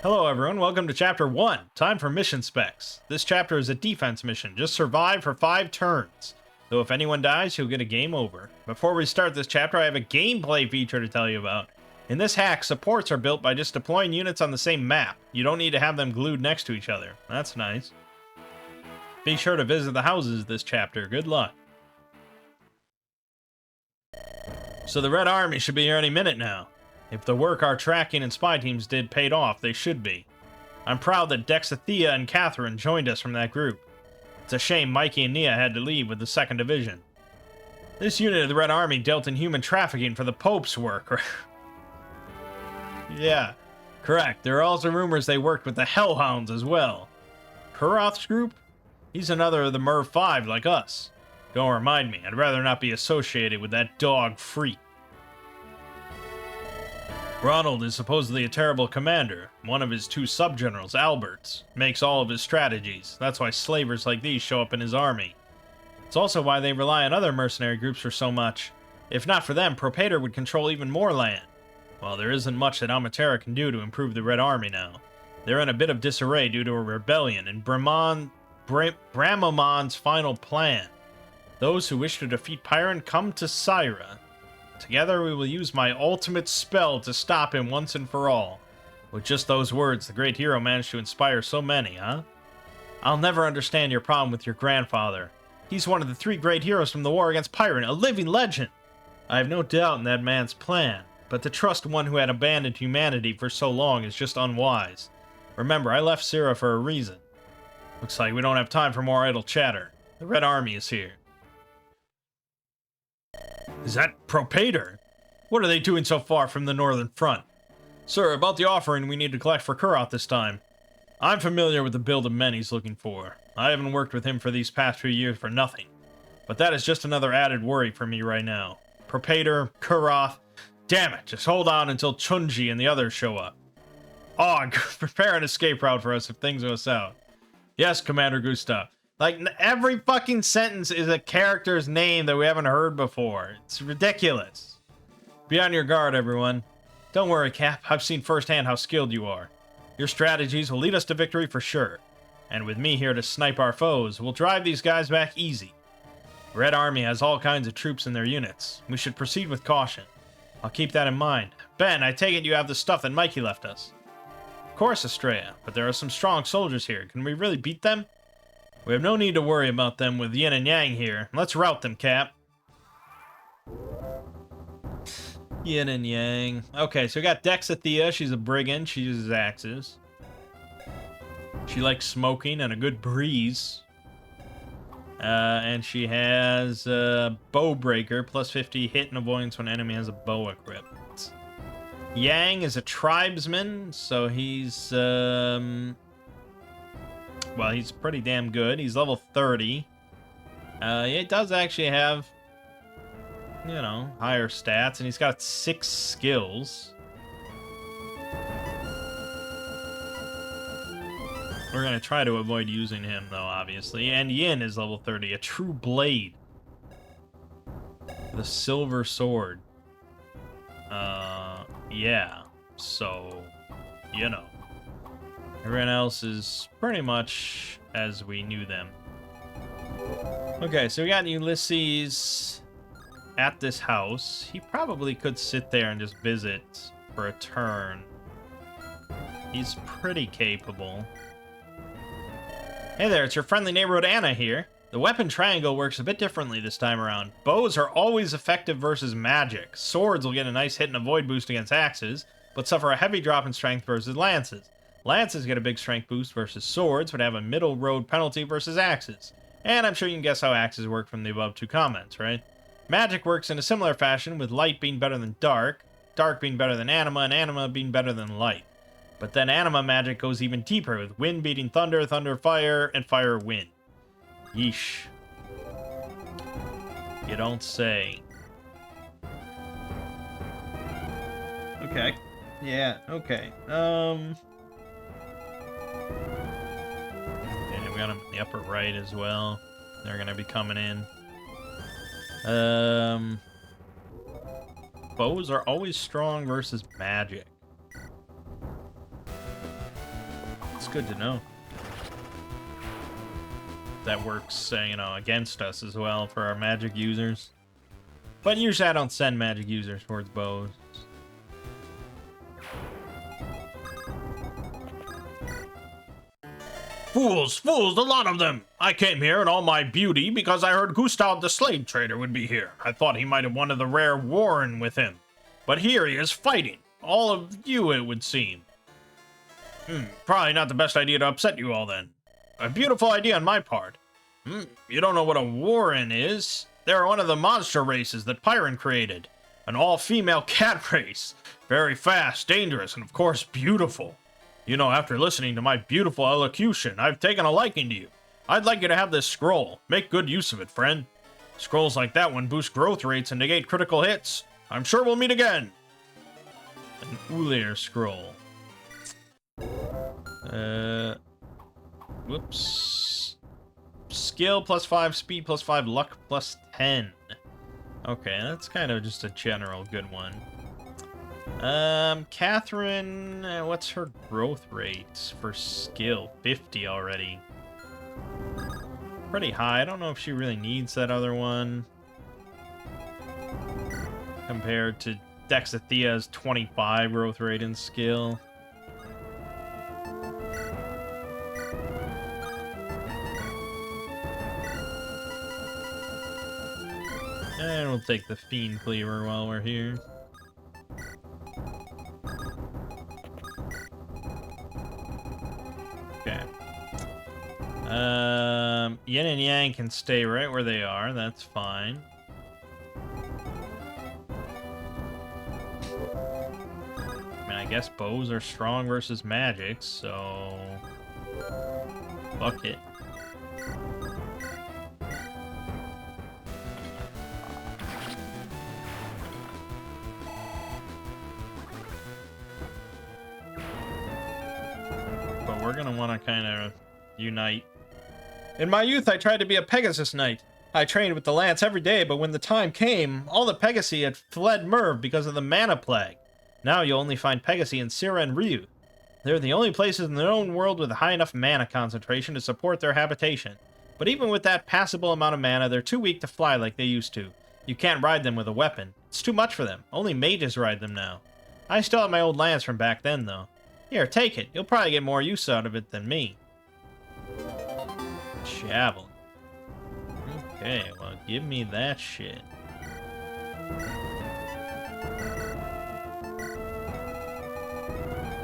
Hello everyone, welcome to Chapter 1. Time for mission specs. This chapter is a defense mission. Just survive for 5 turns. Though if anyone dies, you'll get a game over. Before we start this chapter, I have a gameplay feature to tell you about. In this hack, supports are built by just deploying units on the same map. You don't need to have them glued next to each other. That's nice. Be sure to visit the houses this chapter. Good luck. So the Red Army should be here any minute now. If the work our tracking and spy teams did paid off, they should be. I'm proud that Dexathea and Catherine joined us from that group. It's a shame Mikey and Nia had to leave with the 2nd Division. This unit of the Red Army dealt in human trafficking for the Pope's work. Yeah, correct. There are also rumors they worked with the Hellhounds as well. Kuroth's group? He's another of the Merv 5 like us. Don't remind me. I'd rather not be associated with that dog freak. Ronald is supposedly a terrible commander. One of his two subgenerals, Albert, makes all of his strategies. That's why slavers like these show up in his army. It's also why they rely on other mercenary groups for so much. If not for them, Propator would control even more land. Well, there isn't much that Amatera can do to improve the Red Army now. They're in a bit of disarray due to a rebellion and Brahmamon's final plan. Those who wish to defeat Pyron come to Syra. Together we will use my ultimate spell to stop him once and for all. With just those words, the great hero managed to inspire so many, huh? I'll never understand your problem with your grandfather. He's one of the 3 great heroes from the war against Pyron, a living legend. I have no doubt in that man's plan, but to trust one who had abandoned humanity for so long is just unwise. Remember, I left Syra for a reason. Looks like we don't have time for more idle chatter. The Red Army is here. Is that Propator? What are they doing so far from the northern front? Sir, about the offering we need to collect for Kuroth this time. I'm familiar with the build of men he's looking for. I haven't worked with him for these past few years for nothing. But that is just another added worry for me right now. Propator, Kuroth... Damn it, just hold on until Chunji and the others show up. Og, prepare an escape route for us if things go south. Yes, Commander Gustav. Like, every fucking sentence is a character's name that we haven't heard before. It's ridiculous. Be on your guard, everyone. Don't worry, Cap. I've seen firsthand how skilled you are. Your strategies will lead us to victory for sure. And with me here to snipe our foes, we'll drive these guys back easy. The Red Army has all kinds of troops in their units. We should proceed with caution. I'll keep that in mind. Ben, I take it you have the stuff that Mikey left us. Of course, Estrella, but there are some strong soldiers here. Can we really beat them? We have no need to worry about them with Yin and Yang here. Let's rout them, Cap. Yin and Yang. Okay, so we got Dexathea. She's a brigand. She uses axes. She likes smoking and a good breeze. And she has bow breaker, plus 50 hit and avoidance when enemy has a bow equipped. Yang is a tribesman, so he's well, he's pretty damn good. He's level 30. He does actually have, you know, higher stats, and he's got 6 skills. We're going to try to avoid using him, though, obviously. And Yin is level 30, a true blade. The silver sword. Yeah. So, you know. Everyone else is pretty much as we knew them. Okay, so we got Ulysses at this house. He probably could sit there and just visit for a turn. He's pretty capable. Hey there, it's your friendly neighborhood Anna here. The weapon triangle works a bit differently this time around. Bows are always effective versus magic. Swords will get a nice hit and avoid boost against axes, but suffer a heavy drop in strength versus lances. Lances get a big strength boost versus swords, but have a middle road penalty versus axes. And I'm sure you can guess how axes work from the above 2 comments, right? Magic works in a similar fashion, with light being better than dark, dark being better than anima, and anima being better than light. But then anima magic goes even deeper, with wind beating thunder, thunder fire, and fire wind. Yeesh. You don't say. Okay. Yeah, okay. And we got them in the upper right as well. They're gonna be coming in. Bows are always strong versus magic. It's good to know. That works, you know, against us as well for our magic users. But usually I don't send magic users towards bows. Fools, fools, a lot of them! I came here in all my beauty because I heard Gustav the slave trader would be here. I thought he might have wanted the rare Warren with him. But here he is fighting. All of you, it would seem. Probably not the best idea to upset you all then. A beautiful idea on my part. You don't know what a Warren is? They're one of the monster races that Pyron created. An all-female cat race. Very fast, dangerous, and of course beautiful. You know, after listening to my beautiful elocution, I've taken a liking to you. I'd like you to have this scroll. Make good use of it, friend. Scrolls like that one boost growth rates and negate critical hits. I'm sure we'll meet again. An Ulir scroll. Whoops. Skill +5, speed +5, luck +10. Okay, that's kind of just a general good one. Catherine, what's her growth rate for skill? 50 already. Pretty high. I don't know if she really needs that other one. Compared to Dexathia's 25 growth rate in skill. And we'll take the Fiend Cleaver while we're here. Okay. Yin and Yang can stay right where they are. That's fine. I mean, I guess bows are strong versus magic, so... fuck it. But we're gonna want to kind of unite. In my youth, I tried to be a Pegasus Knight. I trained with the lance every day, but when the time came, all the Pegasi had fled Merv because of the mana plague. Now you'll only find Pegasi in Sira and Ryu. They're the only places in their own world with a high enough mana concentration to support their habitation. But even with that passable amount of mana, they're too weak to fly like they used to. You can't ride them with a weapon. It's too much for them. Only mages ride them now. I still have my old lance from back then, though. Here, take it. You'll probably get more use out of it than me. Javelin. Okay, well, give me that shit.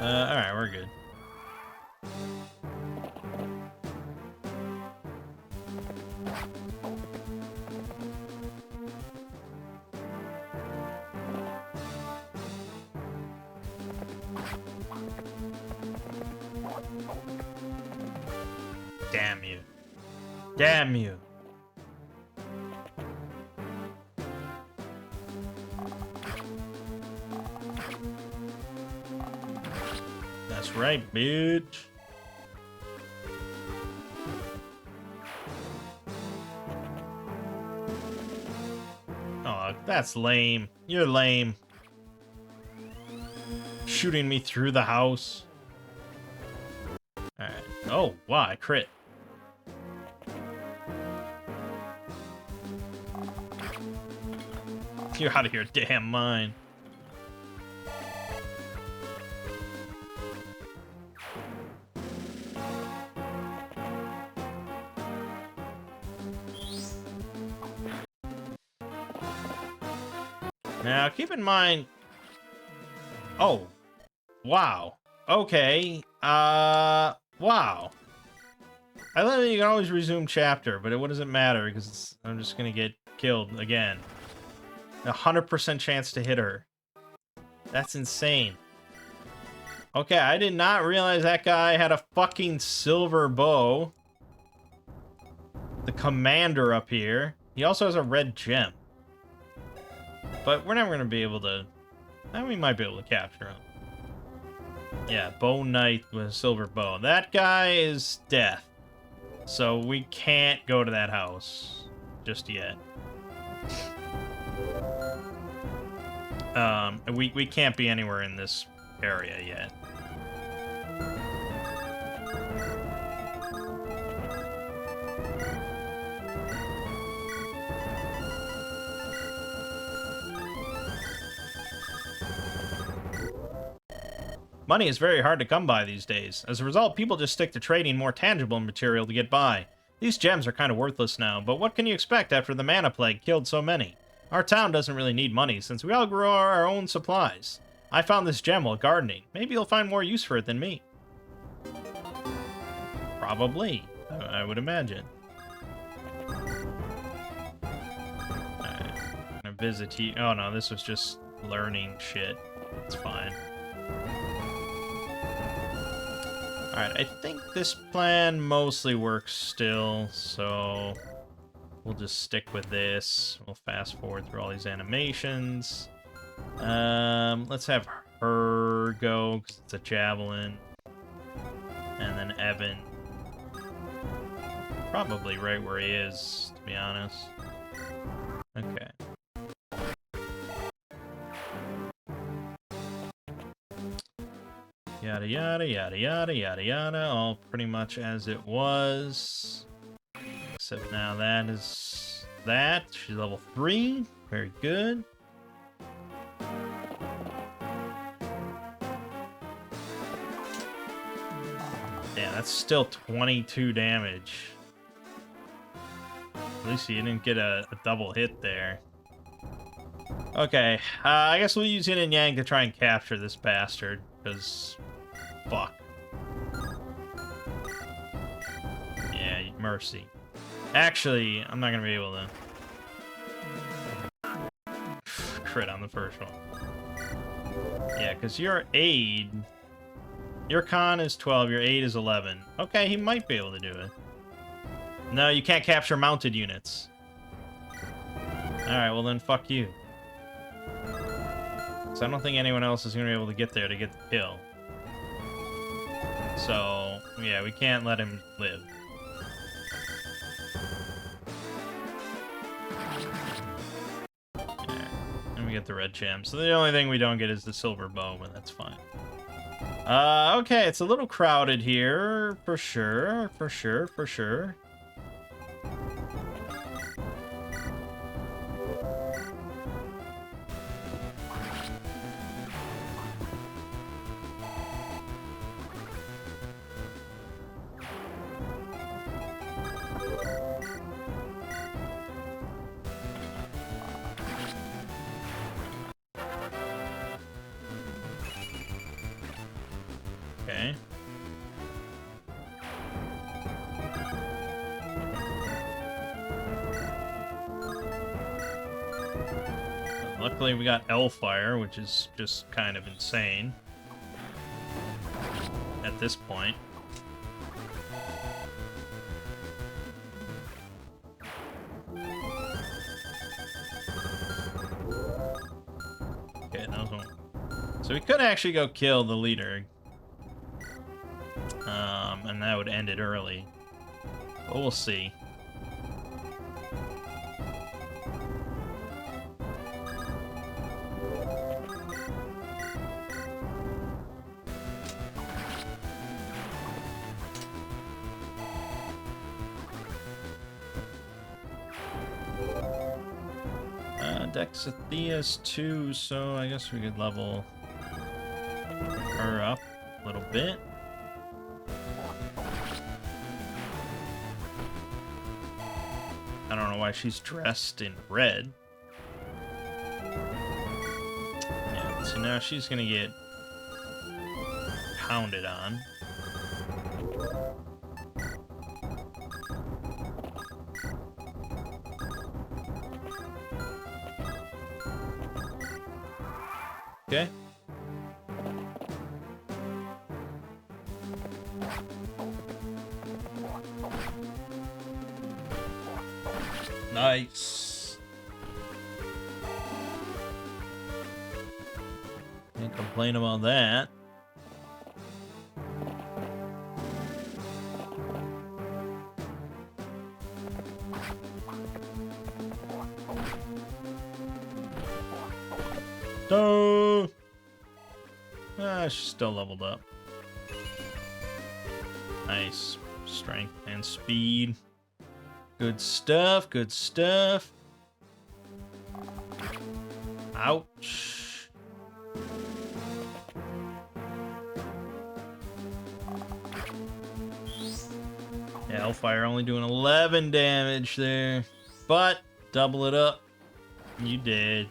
Alright, we're good. Damn you. Damn you. That's right, bitch. Oh, that's lame. You're lame. Shooting me through the house. Alright. Oh, wow, I crit. You're out of your damn mind. Now, keep in mind... Oh. Wow. Okay. Wow. I love that you can always resume chapter, but what does it matter? Because I'm just gonna get killed again. 100% chance to hit her. That's insane. Okay, I did not realize that guy had a fucking silver bow. The commander up here. He also has a red gem. But we're never going to be able to... we might be able to capture him. Yeah, bow knight with a silver bow. That guy is death. So we can't go to that house just yet. We can't be anywhere in this area yet. Money is very hard to come by these days. As a result, people just stick to trading more tangible material to get by. These gems are kind of worthless now, but what can you expect after the mana plague killed so many? Our town doesn't really need money, since we all grow our own supplies. I found this gem while gardening. Maybe you'll find more use for it than me. Probably. I would imagine. Alright. I'm gonna visit you. Oh no, this was just learning shit. It's fine. Alright, I think this plan mostly works still, so... we'll just stick with this. We'll fast forward through all these animations. Let's have her go, because it's a javelin. And then Evan. Probably right where he is, to be honest. Okay. Yada yada yada yada yada yada, all pretty much as it was. Except now that is that. She's level 3. Very good. Damn, that's still 22 damage. At least you didn't get a double hit there. Okay, I guess we'll use Yin and Yang to try and capture this bastard, because... fuck. Yeah, mercy. Actually, I'm not gonna be able to... crit on the first one. Yeah, because your aid... your con is 12, your aid is 11. Okay, he might be able to do it. No, you can't capture mounted units. Alright, well then fuck you. So I don't think anyone else is going to be able to get there to get the kill. So, yeah, we can't let him live. Yeah, and we get the red gem. So the only thing we don't get is the silver bow, but that's fine. Okay, it's a little crowded here, for sure, for sure, for sure. Okay. Luckily, we got Hellfire, which is just kind of insane at this point. Okay, that was one. So we could actually go kill the leader. And that would end it early. But we'll see. Dexathea's 2, so I guess we could level her up a little bit. I don't know why she's dressed in red. Yeah, so now she's gonna get pounded on. Okay. Nice. Can't complain about that. No. She's still leveled up. Nice. Strength and speed. Good stuff, good stuff. Ouch. Yeah, Hellfire only doing 11 damage there. But, double it up. You did.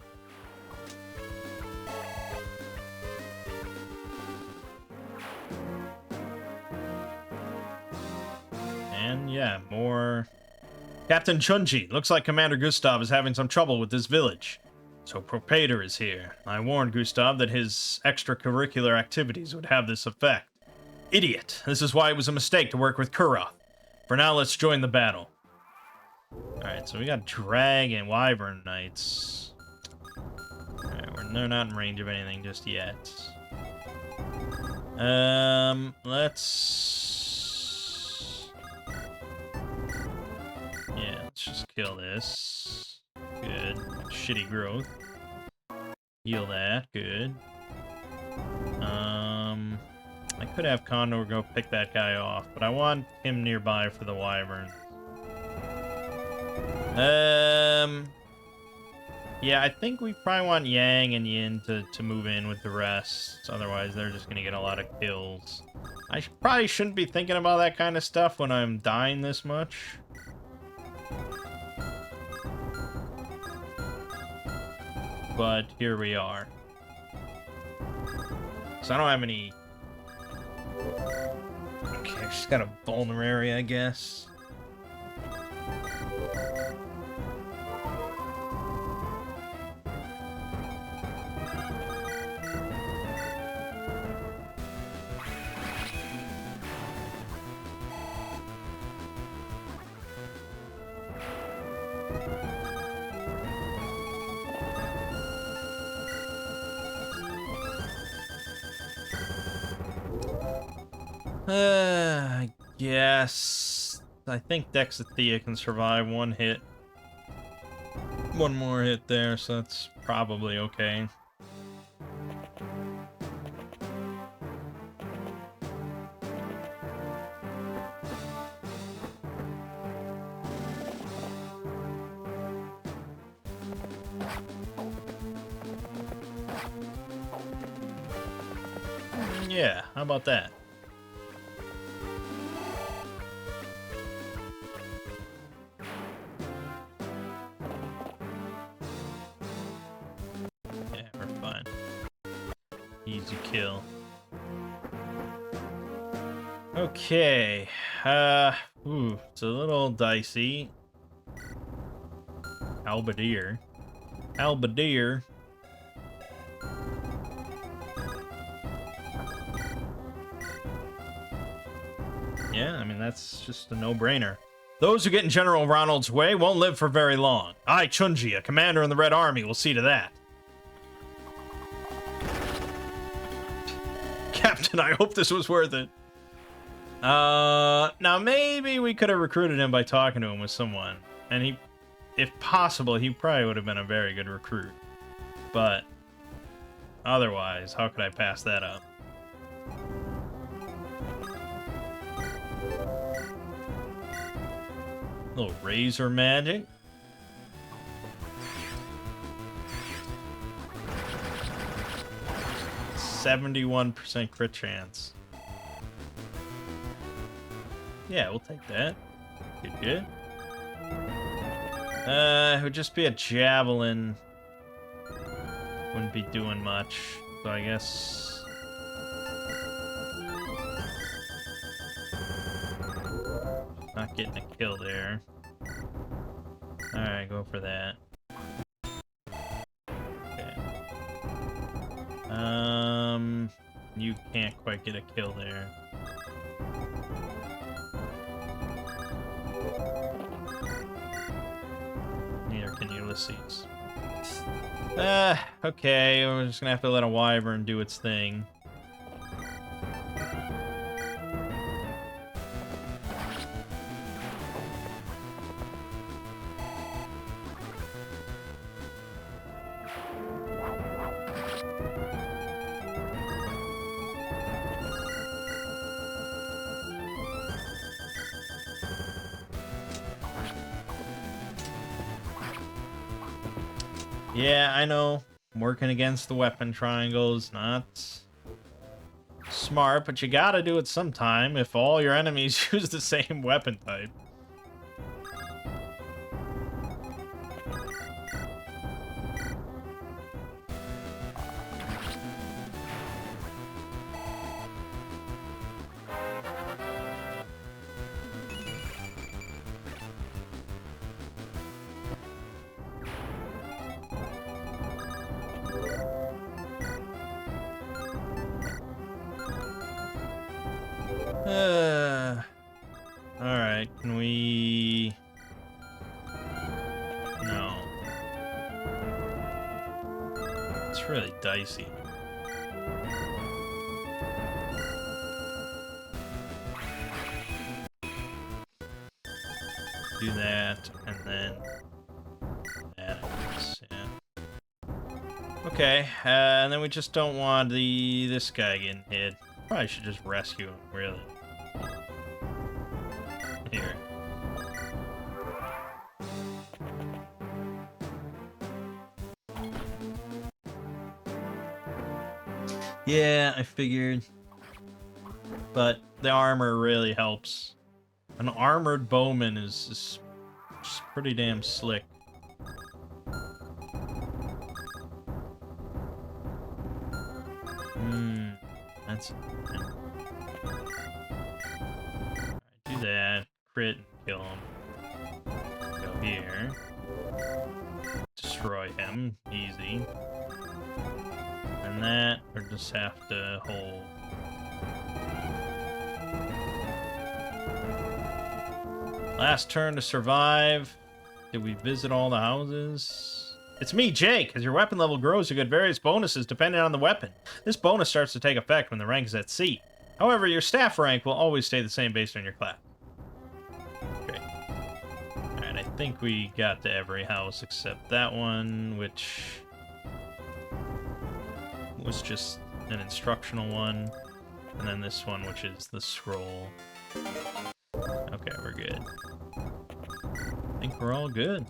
And yeah, more... Captain Chunji, looks like Commander Gustav is having some trouble with this village. So Propator is here. I warned Gustav that his extracurricular activities would have this effect. Idiot! This is why it was a mistake to work with Kuroth. For now, let's join the battle. Alright, so we got Dragon, Wyvern Knights. Alright, they're not in range of anything just yet. Let's... Yeah, let's just kill this. Good. Shitty growth. Heal that. Good. I could have Condor go pick that guy off, but I want him nearby for the Wyvern. Yeah, I think we probably want Yang and Yin to move in with the rest. Otherwise, they're just gonna get a lot of kills. I probably shouldn't be thinking about that kind of stuff when I'm dying this much. But here we are. So I don't have any... Okay, I just got a vulnerary, I guess. I guess... I think Dexithea can survive one hit. One more hit there, so that's probably okay. Yeah, how about that? Yeah, we're fine. Easy kill. Okay. It's a little dicey. Halberdier. Halberdier. Yeah, I mean, that's just a no-brainer. Those who get in General Ronald's way won't live for very long. I, Chunji, a commander in the Red Army, will see to that. Captain, I hope this was worth it. Now maybe we could have recruited him by talking to him with someone. And he, if possible, he probably would have been a very good recruit. But otherwise, how could I pass that up? Little razor magic. %71% crit chance. Yeah, we'll take that. Good. It would just be a javelin. Wouldn't be doing much. So I guess... Not getting a kill there. Alright, go for that. Okay. You can't quite get a kill there. Neither can Ulysses. Okay, we're just gonna have to let a wyvern do its thing. Yeah, I know. Working against the weapon triangles, not smart, but you gotta do it sometime if all your enemies use the same weapon type. Alright, can we... It's really dicey. Do that, and then that, I guess, yeah. Okay, and then we just don't want this guy getting hit. Probably should just rescue him, really. Here. Yeah, I figured. But the armor really helps. An armored bowman is pretty damn slick. That's... Alright, do that. Crit and kill him. Go here. Destroy him. Easy. And that, or just have to hold. Last turn to survive. Did we visit all the houses? It's me, Jake. As your weapon level grows, you get various bonuses depending on the weapon. This bonus starts to take effect when the rank is at C. However, your staff rank will always stay the same based on your class. Great. Alright, I think we got to every house except that one, which was just an instructional one. And then this one, which is the scroll. Okay, we're good. I think we're all good.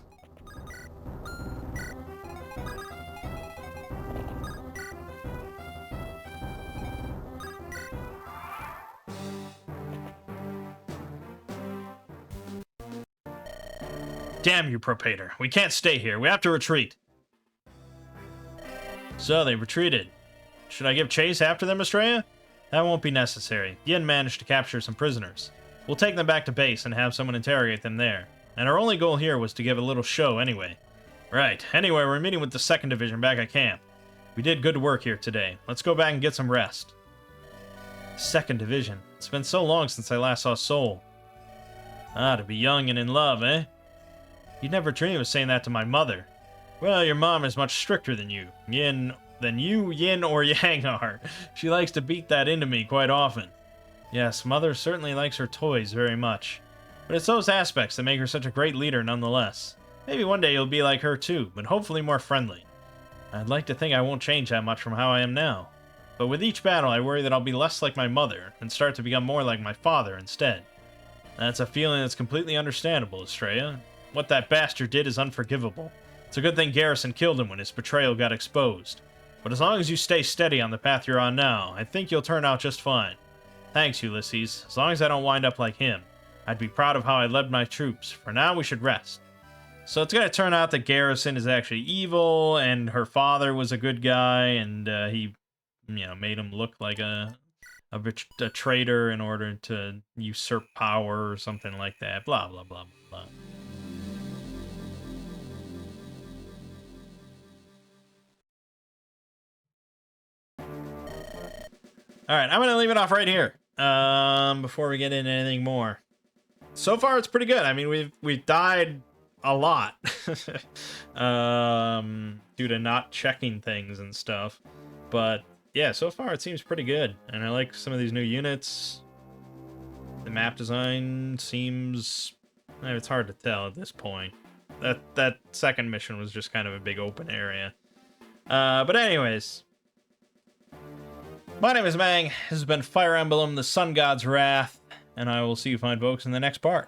Damn you, Propator. We can't stay here. We have to retreat. So, they retreated. Should I give chase after them, Estrella? That won't be necessary. Yin managed to capture some prisoners. We'll take them back to base and have someone interrogate them there. And our only goal here was to give a little show anyway. Right. Anyway, we're meeting with the 2nd Division back at camp. We did good work here today. Let's go back and get some rest. 2nd Division. It's been so long since I last saw Soul. Ah, to be young and in love, eh? You'd never dream of saying that to my mother. Well, your mom is much stricter than you. Yin or Yang are. She likes to beat that into me quite often. Yes, Mother certainly likes her toys very much. But it's those aspects that make her such a great leader nonetheless. Maybe one day you'll be like her too, but hopefully more friendly. I'd like to think I won't change that much from how I am now. But with each battle, I worry that I'll be less like my mother, and start to become more like my father instead. That's a feeling that's completely understandable, Estrella. What that bastard did is unforgivable. It's a good thing Garrison killed him when his betrayal got exposed. But as long as you stay steady on the path you're on now, I think you'll turn out just fine. Thanks, Ulysses. As long as I don't wind up like him, I'd be proud of how I led my troops. For now, we should rest. So it's going to turn out that Garrison is actually evil, and her father was a good guy, and he, made him look like a traitor in order to usurp power or something like that. Blah, blah, blah, blah. Alright, I'm going to leave it off right here before we get into anything more. So far, it's pretty good. I mean, we've died a lot due to not checking things and stuff. But, yeah, so far it seems pretty good. And I like some of these new units. The map design seems... it's hard to tell at this point. That second mission was just kind of a big open area. But anyways... My name is Mangg, this has been Fire Emblem, the Sun God's Wrath, and I will see you fine folks in the next part.